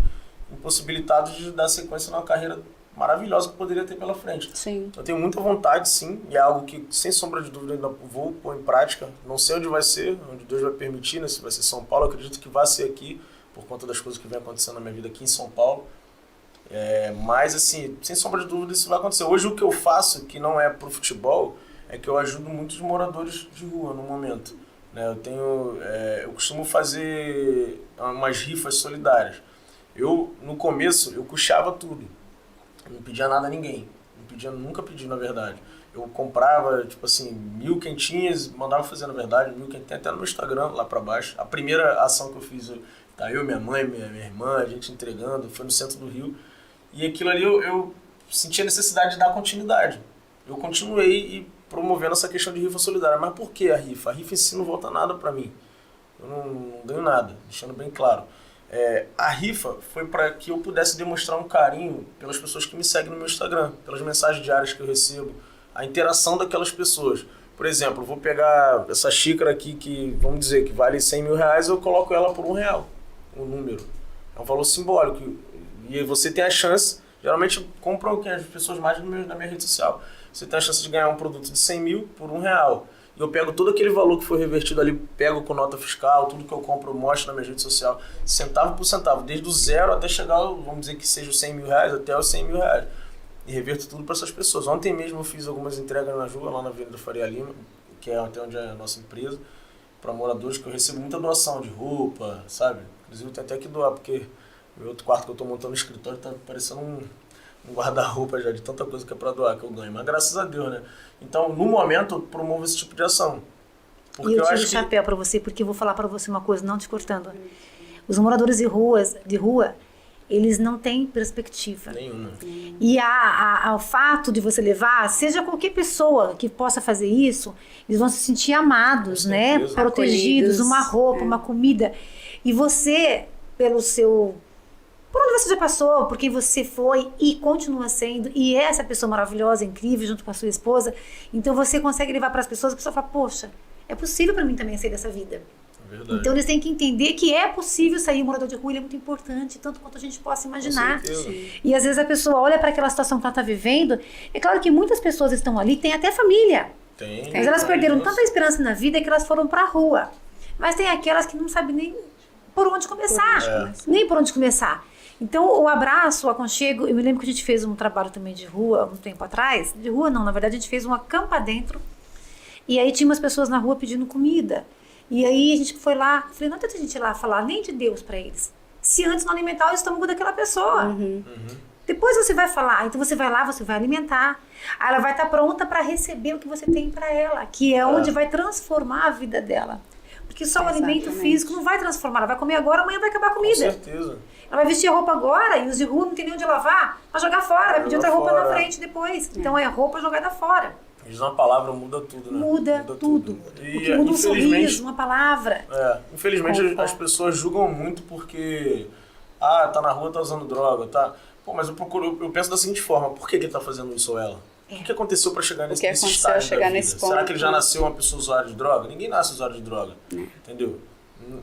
impossibilitados de dar sequência numa carreira maravilhosa que poderia ter pela frente. Sim. Eu tenho muita vontade, sim, e é algo que, sem sombra de dúvida, ainda vou pôr em prática. Não sei onde vai ser, onde Deus vai permitir, né? Se vai ser São Paulo, eu acredito que vai ser aqui, por conta das coisas que vem acontecendo na minha vida aqui em São Paulo. Mas, assim, sem sombra de dúvida, isso vai acontecer. Hoje, o que eu faço, que não é pro futebol, é que eu ajudo muitos moradores de rua no momento. Eu costumo fazer umas rifas solidárias. No começo, eu custeava tudo. Eu não pedia nada a ninguém. Nunca pedi, na verdade. Eu comprava, tipo assim, 1000 quentinhas, mandava fazer, na verdade, 1000 quentinhas, tem até no meu Instagram, lá pra baixo. A primeira ação que eu fiz, tá eu, minha mãe, minha irmã, a gente entregando, foi no centro do Rio. E aquilo ali eu senti a necessidade de dar continuidade. Eu continuei promovendo essa questão de rifa solidária. Mas por que a rifa? A rifa em si não volta nada pra mim. Eu não ganho nada, deixando bem claro. A rifa foi para que eu pudesse demonstrar um carinho pelas pessoas que me seguem no meu Instagram, pelas mensagens diárias que eu recebo, a interação daquelas pessoas. Por exemplo, eu vou pegar essa xícara aqui que, vamos dizer, que vale 100 mil reais, eu coloco ela por R$1, um número. É um valor simbólico. E você tem a chance, geralmente compram as pessoas mais na minha rede social. Você tem a chance de ganhar um produto de 100 mil por R$1. E eu pego todo aquele valor que foi revertido ali, pego com nota fiscal, tudo que eu compro eu mostro na minha rede social, centavo por centavo, desde o zero até chegar, vamos dizer que seja os 100 mil reais, até os 100 mil reais. E reverto tudo para essas pessoas. Ontem mesmo eu fiz algumas entregas na rua, lá na Avenida Faria Lima, que é até onde é a nossa empresa, para moradores, que eu recebo muita doação de roupa, sabe? Inclusive eu tenho até que doar, porque meu outro quarto que eu estou montando no escritório tá parecendo um guarda-roupa já, de tanta coisa que é para doar que eu ganho. Mas graças a Deus, né? Então, no momento, eu promovo esse tipo de ação. Porque eu tiro o chapéu para você, porque eu vou falar para você uma coisa, não te cortando. Os moradores de rua, eles não têm perspectiva. Nenhuma. E o fato de você levar, seja qualquer pessoa que possa fazer isso, eles vão se sentir amados, né? Protegidos, uma roupa, uma comida. E você, por onde você já passou, por quem você foi e continua sendo, e é essa pessoa maravilhosa, incrível, junto com a sua esposa, então você consegue levar para as pessoas, a pessoa fala, poxa, é possível para mim também sair dessa vida. Verdade. Então eles têm que entender que é possível sair. O morador de rua, ele é muito importante, tanto quanto a gente possa imaginar. E às vezes a pessoa olha para aquela situação que ela está vivendo. É claro que muitas pessoas estão ali, tem até família. Mas elas perderam tanta esperança na vida que elas foram para a rua. Mas tem aquelas que não sabem nem por onde começar. Nem por onde começar. Então, o abraço, o aconchego, eu me lembro que a gente fez um trabalho também de rua, um tempo atrás. De rua não, na verdade a gente fez uma campa dentro. E aí tinha umas pessoas na rua pedindo comida. E aí a gente foi lá, falei, não adianta a gente ir lá falar nem de Deus para eles, se antes não alimentar o estômago daquela pessoa. Depois você vai falar, então você vai lá, você vai alimentar. Aí ela vai estar pronta para receber o que você tem para ela, que é onde vai transformar a vida dela. Porque só o alimento físico não vai transformar, ela vai comer agora, amanhã vai acabar a comida. Com certeza. Ela vai vestir a roupa agora e os de rua não tem nem onde lavar, vai jogar fora, vai pedir outra roupa na frente depois. Então é roupa jogada fora. Às vezes uma palavra muda tudo, né? Muda tudo. E, Porque muda um infelizmente, sorriso, uma palavra. Infelizmente as pessoas julgam muito porque... tá na rua, tá usando droga, tá... Pô, mas eu penso da seguinte forma, por que ele tá fazendo isso ou ela? O que aconteceu para chegar nesse estágio da vida? Será que ele já nasceu uma pessoa usuária de droga? Ninguém nasce usuário de droga, entendeu?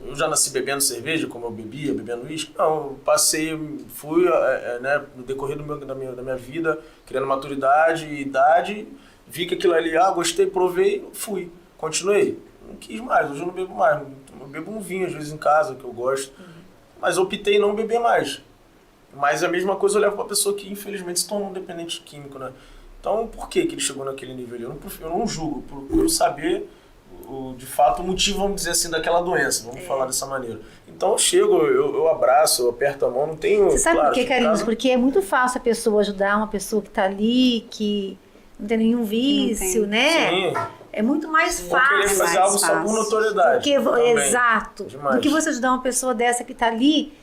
Eu já nasci bebendo cerveja, como eu bebia, bebendo uísque. Não, eu passei, fui, né, no decorrer da minha vida, criando maturidade e idade, vi que aquilo ali, gostei, provei, fui, continuei. Não quis mais, hoje eu não bebo mais. Eu bebo um vinho, às vezes, em casa, que eu gosto. Mas eu optei em não beber mais. Mas a mesma coisa eu levo para a pessoa que, infelizmente, se tornou um dependente químico, né? Então, por que ele chegou naquele nível ali? Eu não julgo, procuro saber, de fato, o motivo, vamos dizer assim, daquela doença. Vamos falar dessa maneira. Então, eu chego, eu abraço, eu aperto a mão, não tenho... Você sabe por que, Carlinhos? Caso... Porque é muito fácil a pessoa ajudar uma pessoa que está ali, que não tem nenhum vício, né? Sim. É muito mais Vou fácil. querer fazer algo só por notoriedade. Exato. Demais. Do que você ajudar uma pessoa dessa que está ali...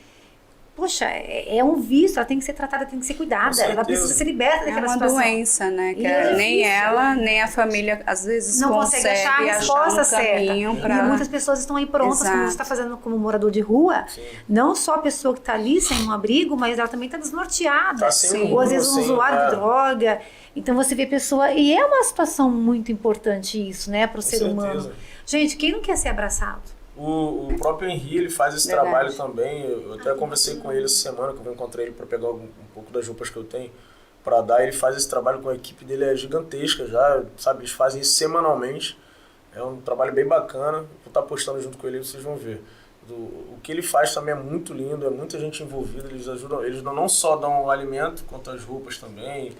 Poxa, é um vício, ela tem que ser tratada, tem que ser cuidada, ela precisa ser liberta daquela situação. É uma doença, né? Que nem ela, nem a família, às vezes, não consegue achar a resposta certa. E muitas pessoas estão aí prontas, como você está fazendo como morador de rua. Sim. Não só a pessoa que está ali sem um abrigo, mas ela também está desnorteada. Ou às vezes um usuário de droga. Então você vê a pessoa... E é uma situação muito importante isso, né? Para o ser humano. Gente, quem não quer ser abraçado? O próprio Henri, ele faz esse trabalho também. Eu até conversei com ele essa semana, que eu encontrei ele para pegar um pouco das roupas que eu tenho para dar. Ele faz esse trabalho com a equipe dele, é gigantesca já, sabe? Eles fazem isso semanalmente. É um trabalho bem bacana. Vou estar postando junto com ele, vocês vão ver. O que ele faz também é muito lindo, é muita gente envolvida. Eles ajudam, eles não só dão o alimento, quanto as roupas também.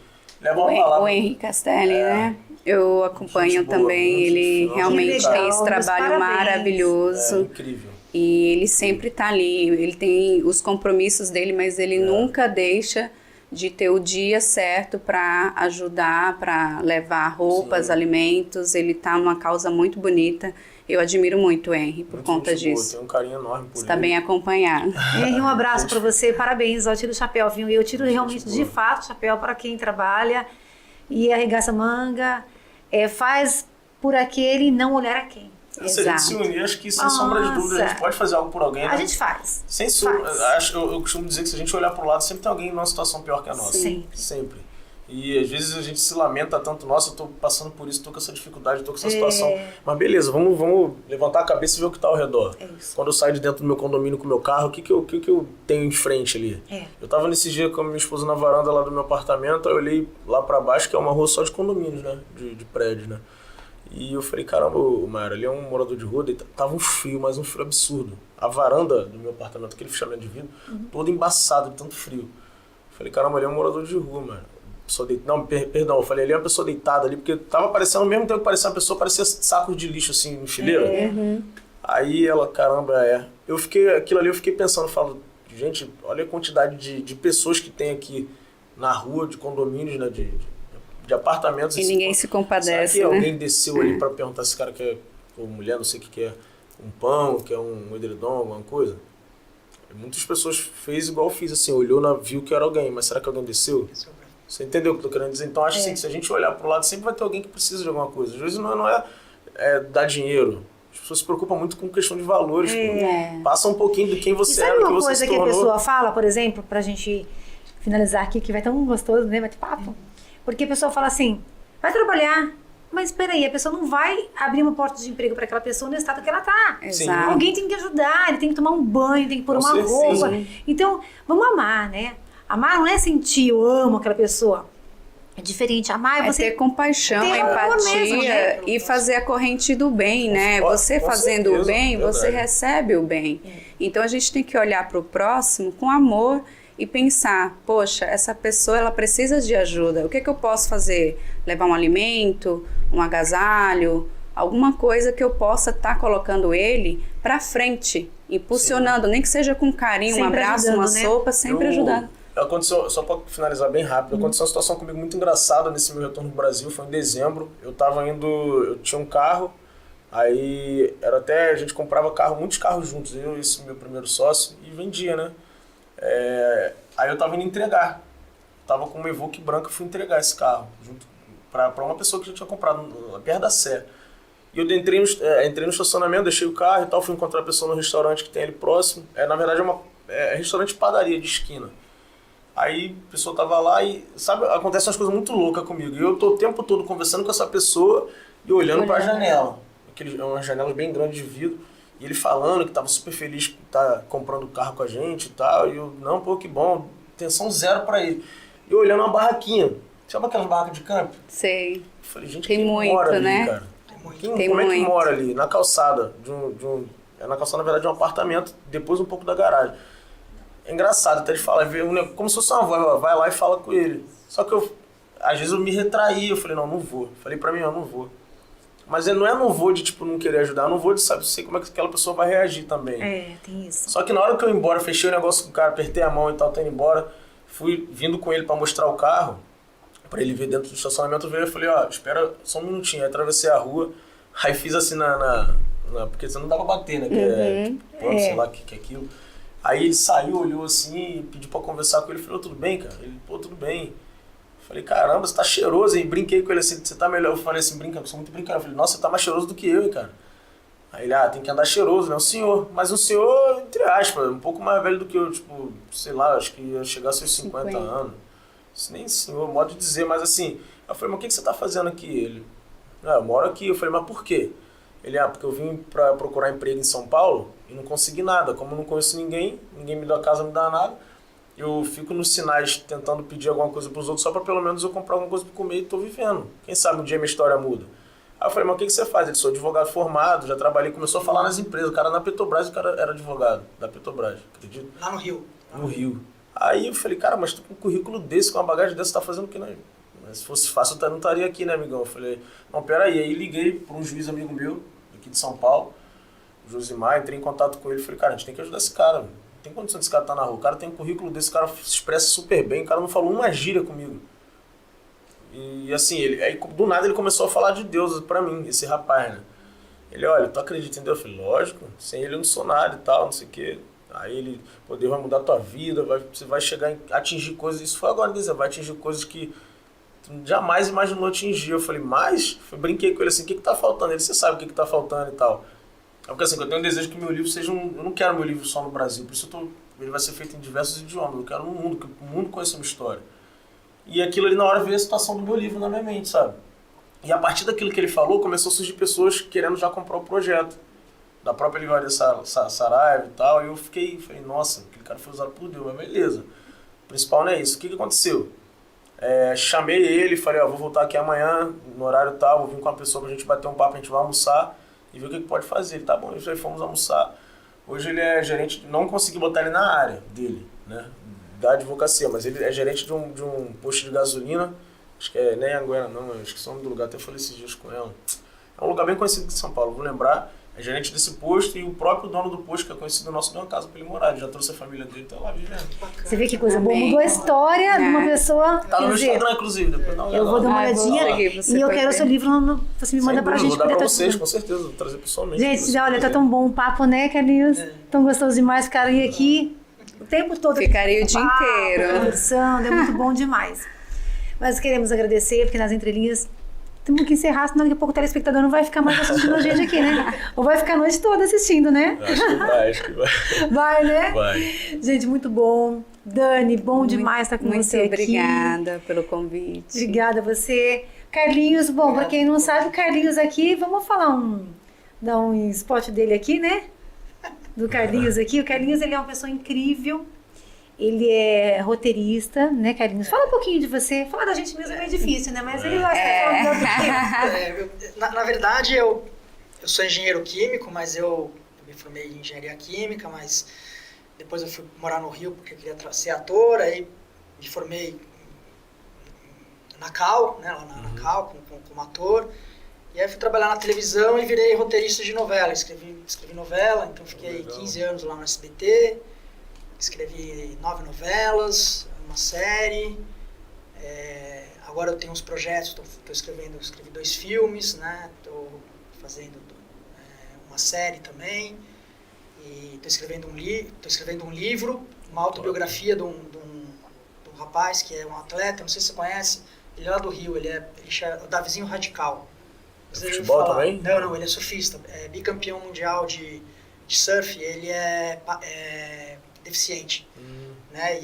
Levam uma palavra. O Henri Castelli, né? Eu acompanho também, ele realmente tem esse trabalho maravilhoso. É incrível. E ele sempre está ali, ele tem os compromissos dele, mas ele nunca deixa de ter o dia certo para ajudar, para levar roupas, alimentos. Ele está numa causa muito bonita. Eu admiro muito o Henri por conta disso. Tenho um carinho enorme por ele. Está bem acompanhado. Henri, um abraço para você, parabéns. Eu tiro o chapéu, viu? Eu tiro realmente de fato o chapéu para quem trabalha e arregaça manga, faz por aquele e não olhar a quem. Se a gente se unir, acho que sem sombra de dúvida a gente pode fazer algo por alguém, né? A gente faz. Sem sombra. Eu costumo dizer que se a gente olhar para o lado, sempre tem alguém numa situação pior que a nossa. Sempre. E às vezes a gente se lamenta tanto, nossa, eu tô passando por isso, tô com essa dificuldade, tô com essa situação. Mas beleza, vamos levantar a cabeça e ver o que tá ao redor. Quando eu saio de dentro do meu condomínio com o meu carro, o que eu tenho em frente ali? Eu tava nesse dia com a minha esposa na varanda lá do meu apartamento, aí eu olhei lá pra baixo, que é uma rua só de condomínios, né? De prédios, né? E eu falei, caramba, Mayra, ali é um morador de rua, tava um frio, mas um frio absurdo. A varanda do meu apartamento, aquele fechamento de vidro, todo embaçado de tanto frio. Eu falei, caramba, ali é um morador de rua, mano. Não, perdão, eu falei ali, uma pessoa deitada ali, porque tava parecendo, ao mesmo tempo que parecia uma pessoa, parecia sacos de lixo, assim, em fileira. Aí ela, caramba, aquilo ali eu fiquei pensando, falo, gente, olha a quantidade de pessoas que tem aqui na rua, de condomínios, né, de apartamentos. E ninguém se compadece, será que alguém desceu ali pra perguntar se esse cara quer, ou mulher, não sei o que quer, um pão, quer um edredom, alguma coisa? Muitas pessoas fez igual eu fiz, assim, olhou, viu que era alguém, mas será que alguém desceu? Você entendeu o que eu tô querendo dizer? Então, acho assim, que se a gente olhar pro lado, sempre vai ter alguém que precisa de alguma coisa. Às vezes não é dar dinheiro. As pessoas se preocupam muito com questão de valores. Passa um pouquinho de quem você era, do que você se tornou. Sabe uma coisa que a pessoa fala, por exemplo, pra gente finalizar aqui, que vai tão gostoso, né, bate-papo? Porque a pessoa fala assim, vai trabalhar, mas espera aí, a pessoa não vai abrir uma porta de emprego para aquela pessoa no estado que ela tá. Exato. Alguém tem que ajudar, ele tem que tomar um banho, tem que pôr uma roupa. Então, vamos amar, né? Amar não é sentir, eu amo aquela pessoa. É diferente. Amar é você ter compaixão, empatia e fazer a corrente do bem, né? Você fazendo o bem, você recebe o bem. Então a gente tem que olhar para o próximo com amor e pensar, poxa, essa pessoa ela precisa de ajuda. O que eu posso fazer? Levar um alimento, um agasalho, alguma coisa que eu possa estar colocando ele para frente, impulsionando, nem que seja com carinho, sempre um abraço, uma sopa, sempre ajudando. Aconteceu, só para finalizar bem rápido, aconteceu uma situação comigo muito engraçada nesse meu retorno no Brasil, foi em dezembro. Eu tinha um carro, aí a gente comprava muitos carros juntos, eu e esse meu primeiro sócio, e vendia, né? Aí eu tava indo entregar, tava com uma Evoque branca, fui entregar esse carro, junto pra uma pessoa que já tinha comprado, perto da Sé. E eu entrei no estacionamento, deixei o carro e tal, fui encontrar a pessoa no restaurante que tem ali próximo. Na verdade é restaurante padaria de esquina. Aí a pessoa tava lá e, sabe, acontecem umas coisas muito loucas comigo. E eu tô o tempo todo conversando com essa pessoa e olhando pra janela. Umas janelas bem grandes de vidro. E ele falando que tava super feliz que tá comprando carro com a gente e tal. E eu, não, pô, que bom, atenção zero pra ele. E eu olhando uma barraquinha. Sabe aquelas barracas de campo? Sei. Eu falei, gente, tem quem muito, mora ali, né? cara? Tem Como é que muito. mora ali? Na calçada na calçada, na verdade, de um apartamento, depois um pouco da garagem. É engraçado até ele falar, como se fosse uma voz, vai lá e fala com ele. Só que às vezes eu me retraí, eu falei, não vou. Falei pra mim, eu não vou. Mas não vou de, tipo, não querer ajudar, eu não vou de, sabe, sei como é que aquela pessoa vai reagir também. Tem isso. Só que na hora que eu ia embora, fechei o negócio com o cara, apertei a mão e tal, tô indo embora, fui vindo com ele pra mostrar o carro, pra ele ver dentro do estacionamento, eu falei, espera só um minutinho. Aí atravessei a rua, aí fiz assim porque você não dá pra bater, né? Sei lá o que é aquilo. Aí ele saiu, olhou assim, pediu pra conversar com ele, falou, tudo bem, cara? Ele, pô, tudo bem. Falei, caramba, você tá cheiroso, hein? Brinquei com ele assim, você tá melhor. Eu falei assim, brincando, sou muito brincando. Eu falei, nossa, você tá mais cheiroso do que eu, hein, cara? Aí ele, tem que andar cheiroso, né? O senhor. Mas um senhor, entre aspas, um pouco mais velho do que eu, tipo, sei lá, acho que ia chegar aos seus 50 anos. Isso nem senhor, modo de dizer, mas assim. Eu falei, mas o que você tá fazendo aqui? Ele, eu moro aqui. Eu falei, mas por quê? Ele, porque eu vim pra procurar emprego em São Paulo e não consegui nada. Como eu não conheço ninguém me dá casa, me dá nada. Eu fico nos sinais tentando pedir alguma coisa pros outros só pra pelo menos eu comprar alguma coisa pra comer e tô vivendo. Quem sabe um dia minha história muda. Aí eu falei, mas o que você faz? Ele, sou advogado formado, já trabalhei, começou a falar nas empresas. O cara na Petrobras, o cara era advogado da Petrobras, acredito? Lá no Rio. No Rio. Aí eu falei, cara, mas tu com um currículo desse, com uma bagagem dessa, tá fazendo o que, né? Mas se fosse fácil, eu não estaria aqui, né, amigão? Eu falei, não, peraí. Aí liguei pra um juiz amigo meu, aqui de São Paulo, o Josimar, entrei em contato com ele e falei, cara, a gente tem que ajudar esse cara, não tem condição desse cara estar na rua. O cara tem um currículo desse, cara se expressa super bem, o cara não falou uma gíria comigo. E assim, aí do nada ele começou a falar de Deus pra mim, esse rapaz, né? Ele, olha, tu acredita em Deus? Eu falei, lógico, sem ele eu não sou nada e tal, não sei o quê. Aí ele, pô, Deus vai mudar a tua vida, você vai chegar a atingir coisas, isso foi agora, você vai atingir coisas que tu jamais imaginou atingir. Eu falei, brinquei com ele assim, o que tá faltando? Ele, você sabe o que tá faltando e tal. Porque assim, eu tenho um desejo que meu livro seja eu não quero meu livro só no Brasil, por isso ele vai ser feito em diversos idiomas, eu quero no mundo, que o mundo conheça a minha história. E aquilo ali na hora veio a situação do meu livro na minha mente, sabe? E a partir daquilo que ele falou, começou a surgir pessoas querendo já comprar o projeto. Da própria livraria Saraiva e tal, e eu falei, nossa, aquele cara foi usado por Deus, mas beleza. O principal não é isso. O que aconteceu? Chamei ele, falei, vou voltar aqui amanhã, no horário tal, vou vir com uma pessoa pra gente bater um papo, a gente vai almoçar e ver o que pode fazer. Ele, tá bom, aí fomos almoçar. Hoje ele é gerente, não consegui botar ele na área dele, né, da advocacia, mas ele é gerente de um posto de gasolina, acho que nem Anguera não, acho que é o nome do lugar, até falei esses dias com ela. É um lugar bem conhecido de São Paulo, vou lembrar. É gerente desse posto e o próprio dono do posto, que é conhecido nosso, deu uma casa pra ele morar. Ele já trouxe a família dele, tá lá vivendo. Você vê que coisa boa, mudou a história de uma pessoa. Tá no meu Instagram, inclusive, depois dá uma olhada. Eu vou dar uma olhadinha e eu quero o seu livro, você me manda pra gente. Vou dar pra vocês, com certeza, vou trazer pessoalmente. Gente, olha, tá tão bom o papo, né, Carlinhos? Tão gostoso demais ficaria aqui o tempo todo. Ficaria o dia inteiro. Conversando, é muito bom demais. Mas queremos agradecer, porque nas entrelinhas temos que encerrar, senão daqui a pouco o telespectador não vai ficar mais assistindo a gente aqui, né? Ou vai ficar a noite toda assistindo, né? Acho que vai. Vai, né? Vai. Gente, muito bom. Dani, bom demais estar com você aqui. Muito obrigada pelo convite. Obrigada a você. Carlinhos, bom, pra quem não sabe, o Carlinhos aqui, vamos falar dar um spot dele aqui, né? Do Carlinhos aqui. O Carlinhos, ele é uma pessoa incrível. Ele é roteirista, né, Carlinhos? Fala um pouquinho de você. Falar da gente mesmo é meio difícil, né? Mas ele gosta de falar Na verdade, eu sou engenheiro químico, mas eu me formei em engenharia química, mas depois eu fui morar no Rio porque eu queria ser ator, aí me formei na Cal, né, lá na Cal, como ator. E aí fui trabalhar na televisão e virei roteirista de novela. Escrevi novela, então fiquei 15 anos lá no SBT. Escrevi 9 novelas, uma série. Agora eu tenho uns projetos, escrevi 2 filmes, né? Estou fazendo uma série também. E estou escrevendo um livro, uma autobiografia de um rapaz que é um atleta, não sei se você conhece, Ele é lá do Rio, ele é o Davizinho Radical. Futebol também? Não, ele é surfista. É bicampeão mundial de surf, ele é deficiente. Né?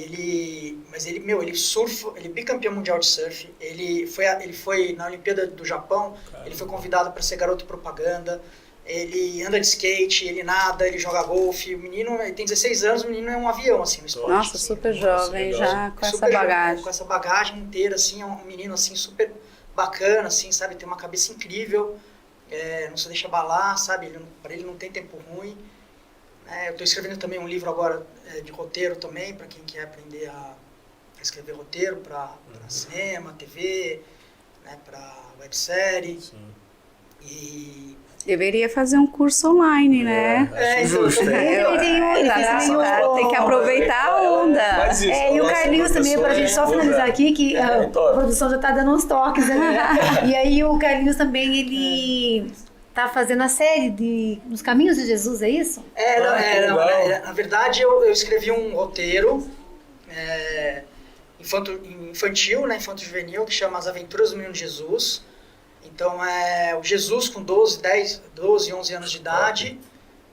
Mas ele surfa, ele é bicampeão mundial de surf. Ele foi na Olimpíada do Japão, ele foi convidado para ser garoto propaganda. Ele anda de skate, ele nada, ele joga golfe. O menino, ele tem 16 anos, o menino é um avião, assim, no esporte. Nossa, assim, super jovem, já com essa bagagem. Com essa bagagem inteira, assim, é um menino, assim, super bacana, assim, sabe? Tem uma cabeça incrível, não se deixa abalar, sabe? Para ele não tem tempo ruim. Eu estou escrevendo também um livro agora de roteiro também, para quem quer aprender a escrever roteiro para cinema, TV, né? Para websérie. Sim. E... Deveria fazer um curso online, né? Justo. Tem que aproveitar a onda. Faz isso, E o Carlinhos também, pra gente só finalizar aqui, que a produção já tá dando uns toques ali. E aí o Carlinhos também, ele tá fazendo a série Nos Caminhos de Jesus, é isso? Na verdade eu escrevi um roteiro infantil, né, infanto-juvenil, que chama As Aventuras do Menino Jesus. Então é o Jesus com 12, 11 anos de idade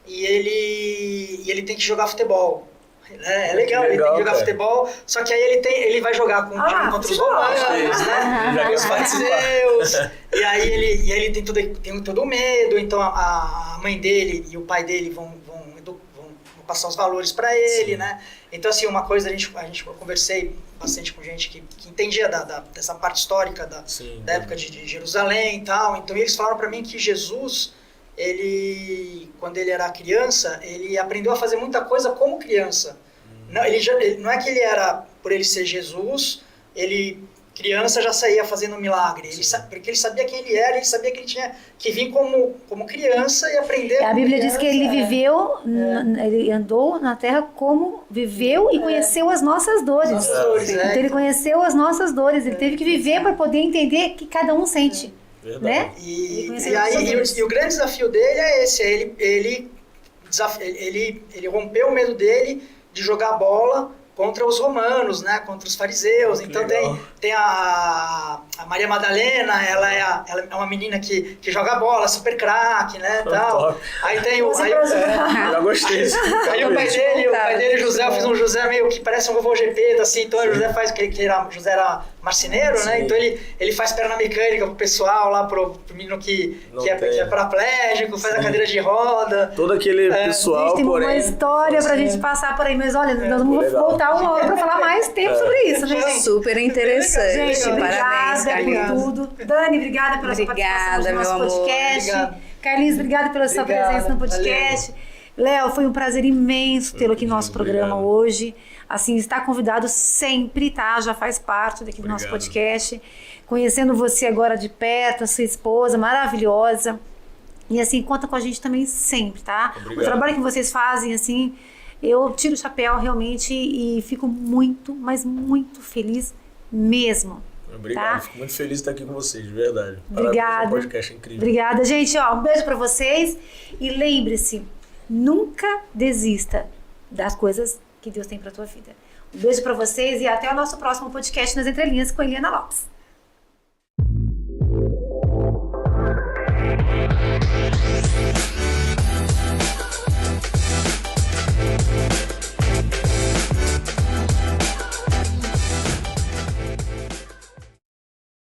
e ele tem que jogar futebol. É legal, ele tem que jogar futebol, só que aí ele vai jogar com o time contra os romanos, né? Os fariseus. E aí ele tem todo o medo, então a mãe dele e o pai dele vão passar os valores para ele, sim, né? Então, assim, uma coisa, eu conversei bastante com gente que entendia dessa parte histórica da época de Jerusalém e tal. Então, eles falaram para mim que Jesus, quando ele era criança, ele aprendeu a fazer muita coisa como criança. Não, não é que ele era, por ele ser Jesus, criança já saía fazendo milagre, porque ele sabia quem ele era, ele sabia que ele tinha que vir como criança e aprender. A Bíblia diz que ele viveu, ele andou na terra como viveu e conheceu as nossas dores. Então ele conheceu as nossas dores, ele teve que viver para poder entender que cada um sente. Né? E o grande desafio dele é esse, ele rompeu o medo dele de jogar bola contra os romanos, né, contra os fariseus. Então tem a Maria Madalena, ela é uma menina que joga bola, super craque, né, tal. Aí tem já gostei disso. Aí o pai dele, José, eu fiz um José meio que parece um vovô GP, assim, então o José faz José era marceneiro, sim, né, então ele faz perna mecânica pro pessoal lá, pro menino que é paraplégico, faz a cadeira de roda. Todo aquele pessoal, gente, tem uma história pra gente passar por aí, mas olha, nós vamos voltar uma hora pra falar mais tempo sobre isso, né, gente? Super interessante. Gente, parabéns, obrigada por tudo. Dani, obrigada pela sua participação no nosso podcast. Carlinhos, obrigada pela sua presença no podcast. Léo, foi um prazer imenso tê-lo aqui no nosso programa hoje. Assim, está convidado sempre, tá? Já faz parte daqui do nosso podcast. Conhecendo você agora de perto, a sua esposa maravilhosa. E assim, conta com a gente também sempre, tá? Obrigado. O trabalho que vocês fazem, assim, eu tiro o chapéu realmente e fico muito, mas muito feliz mesmo. Obrigado, fico muito feliz de estar aqui com vocês, de verdade. Obrigada. Um podcast incrível. Obrigada, gente. Um beijo pra vocês e lembre-se, nunca desista das coisas que Deus tem pra tua vida. Um beijo pra vocês e até o nosso próximo podcast nas Entrelinhas com Eliana Lopes.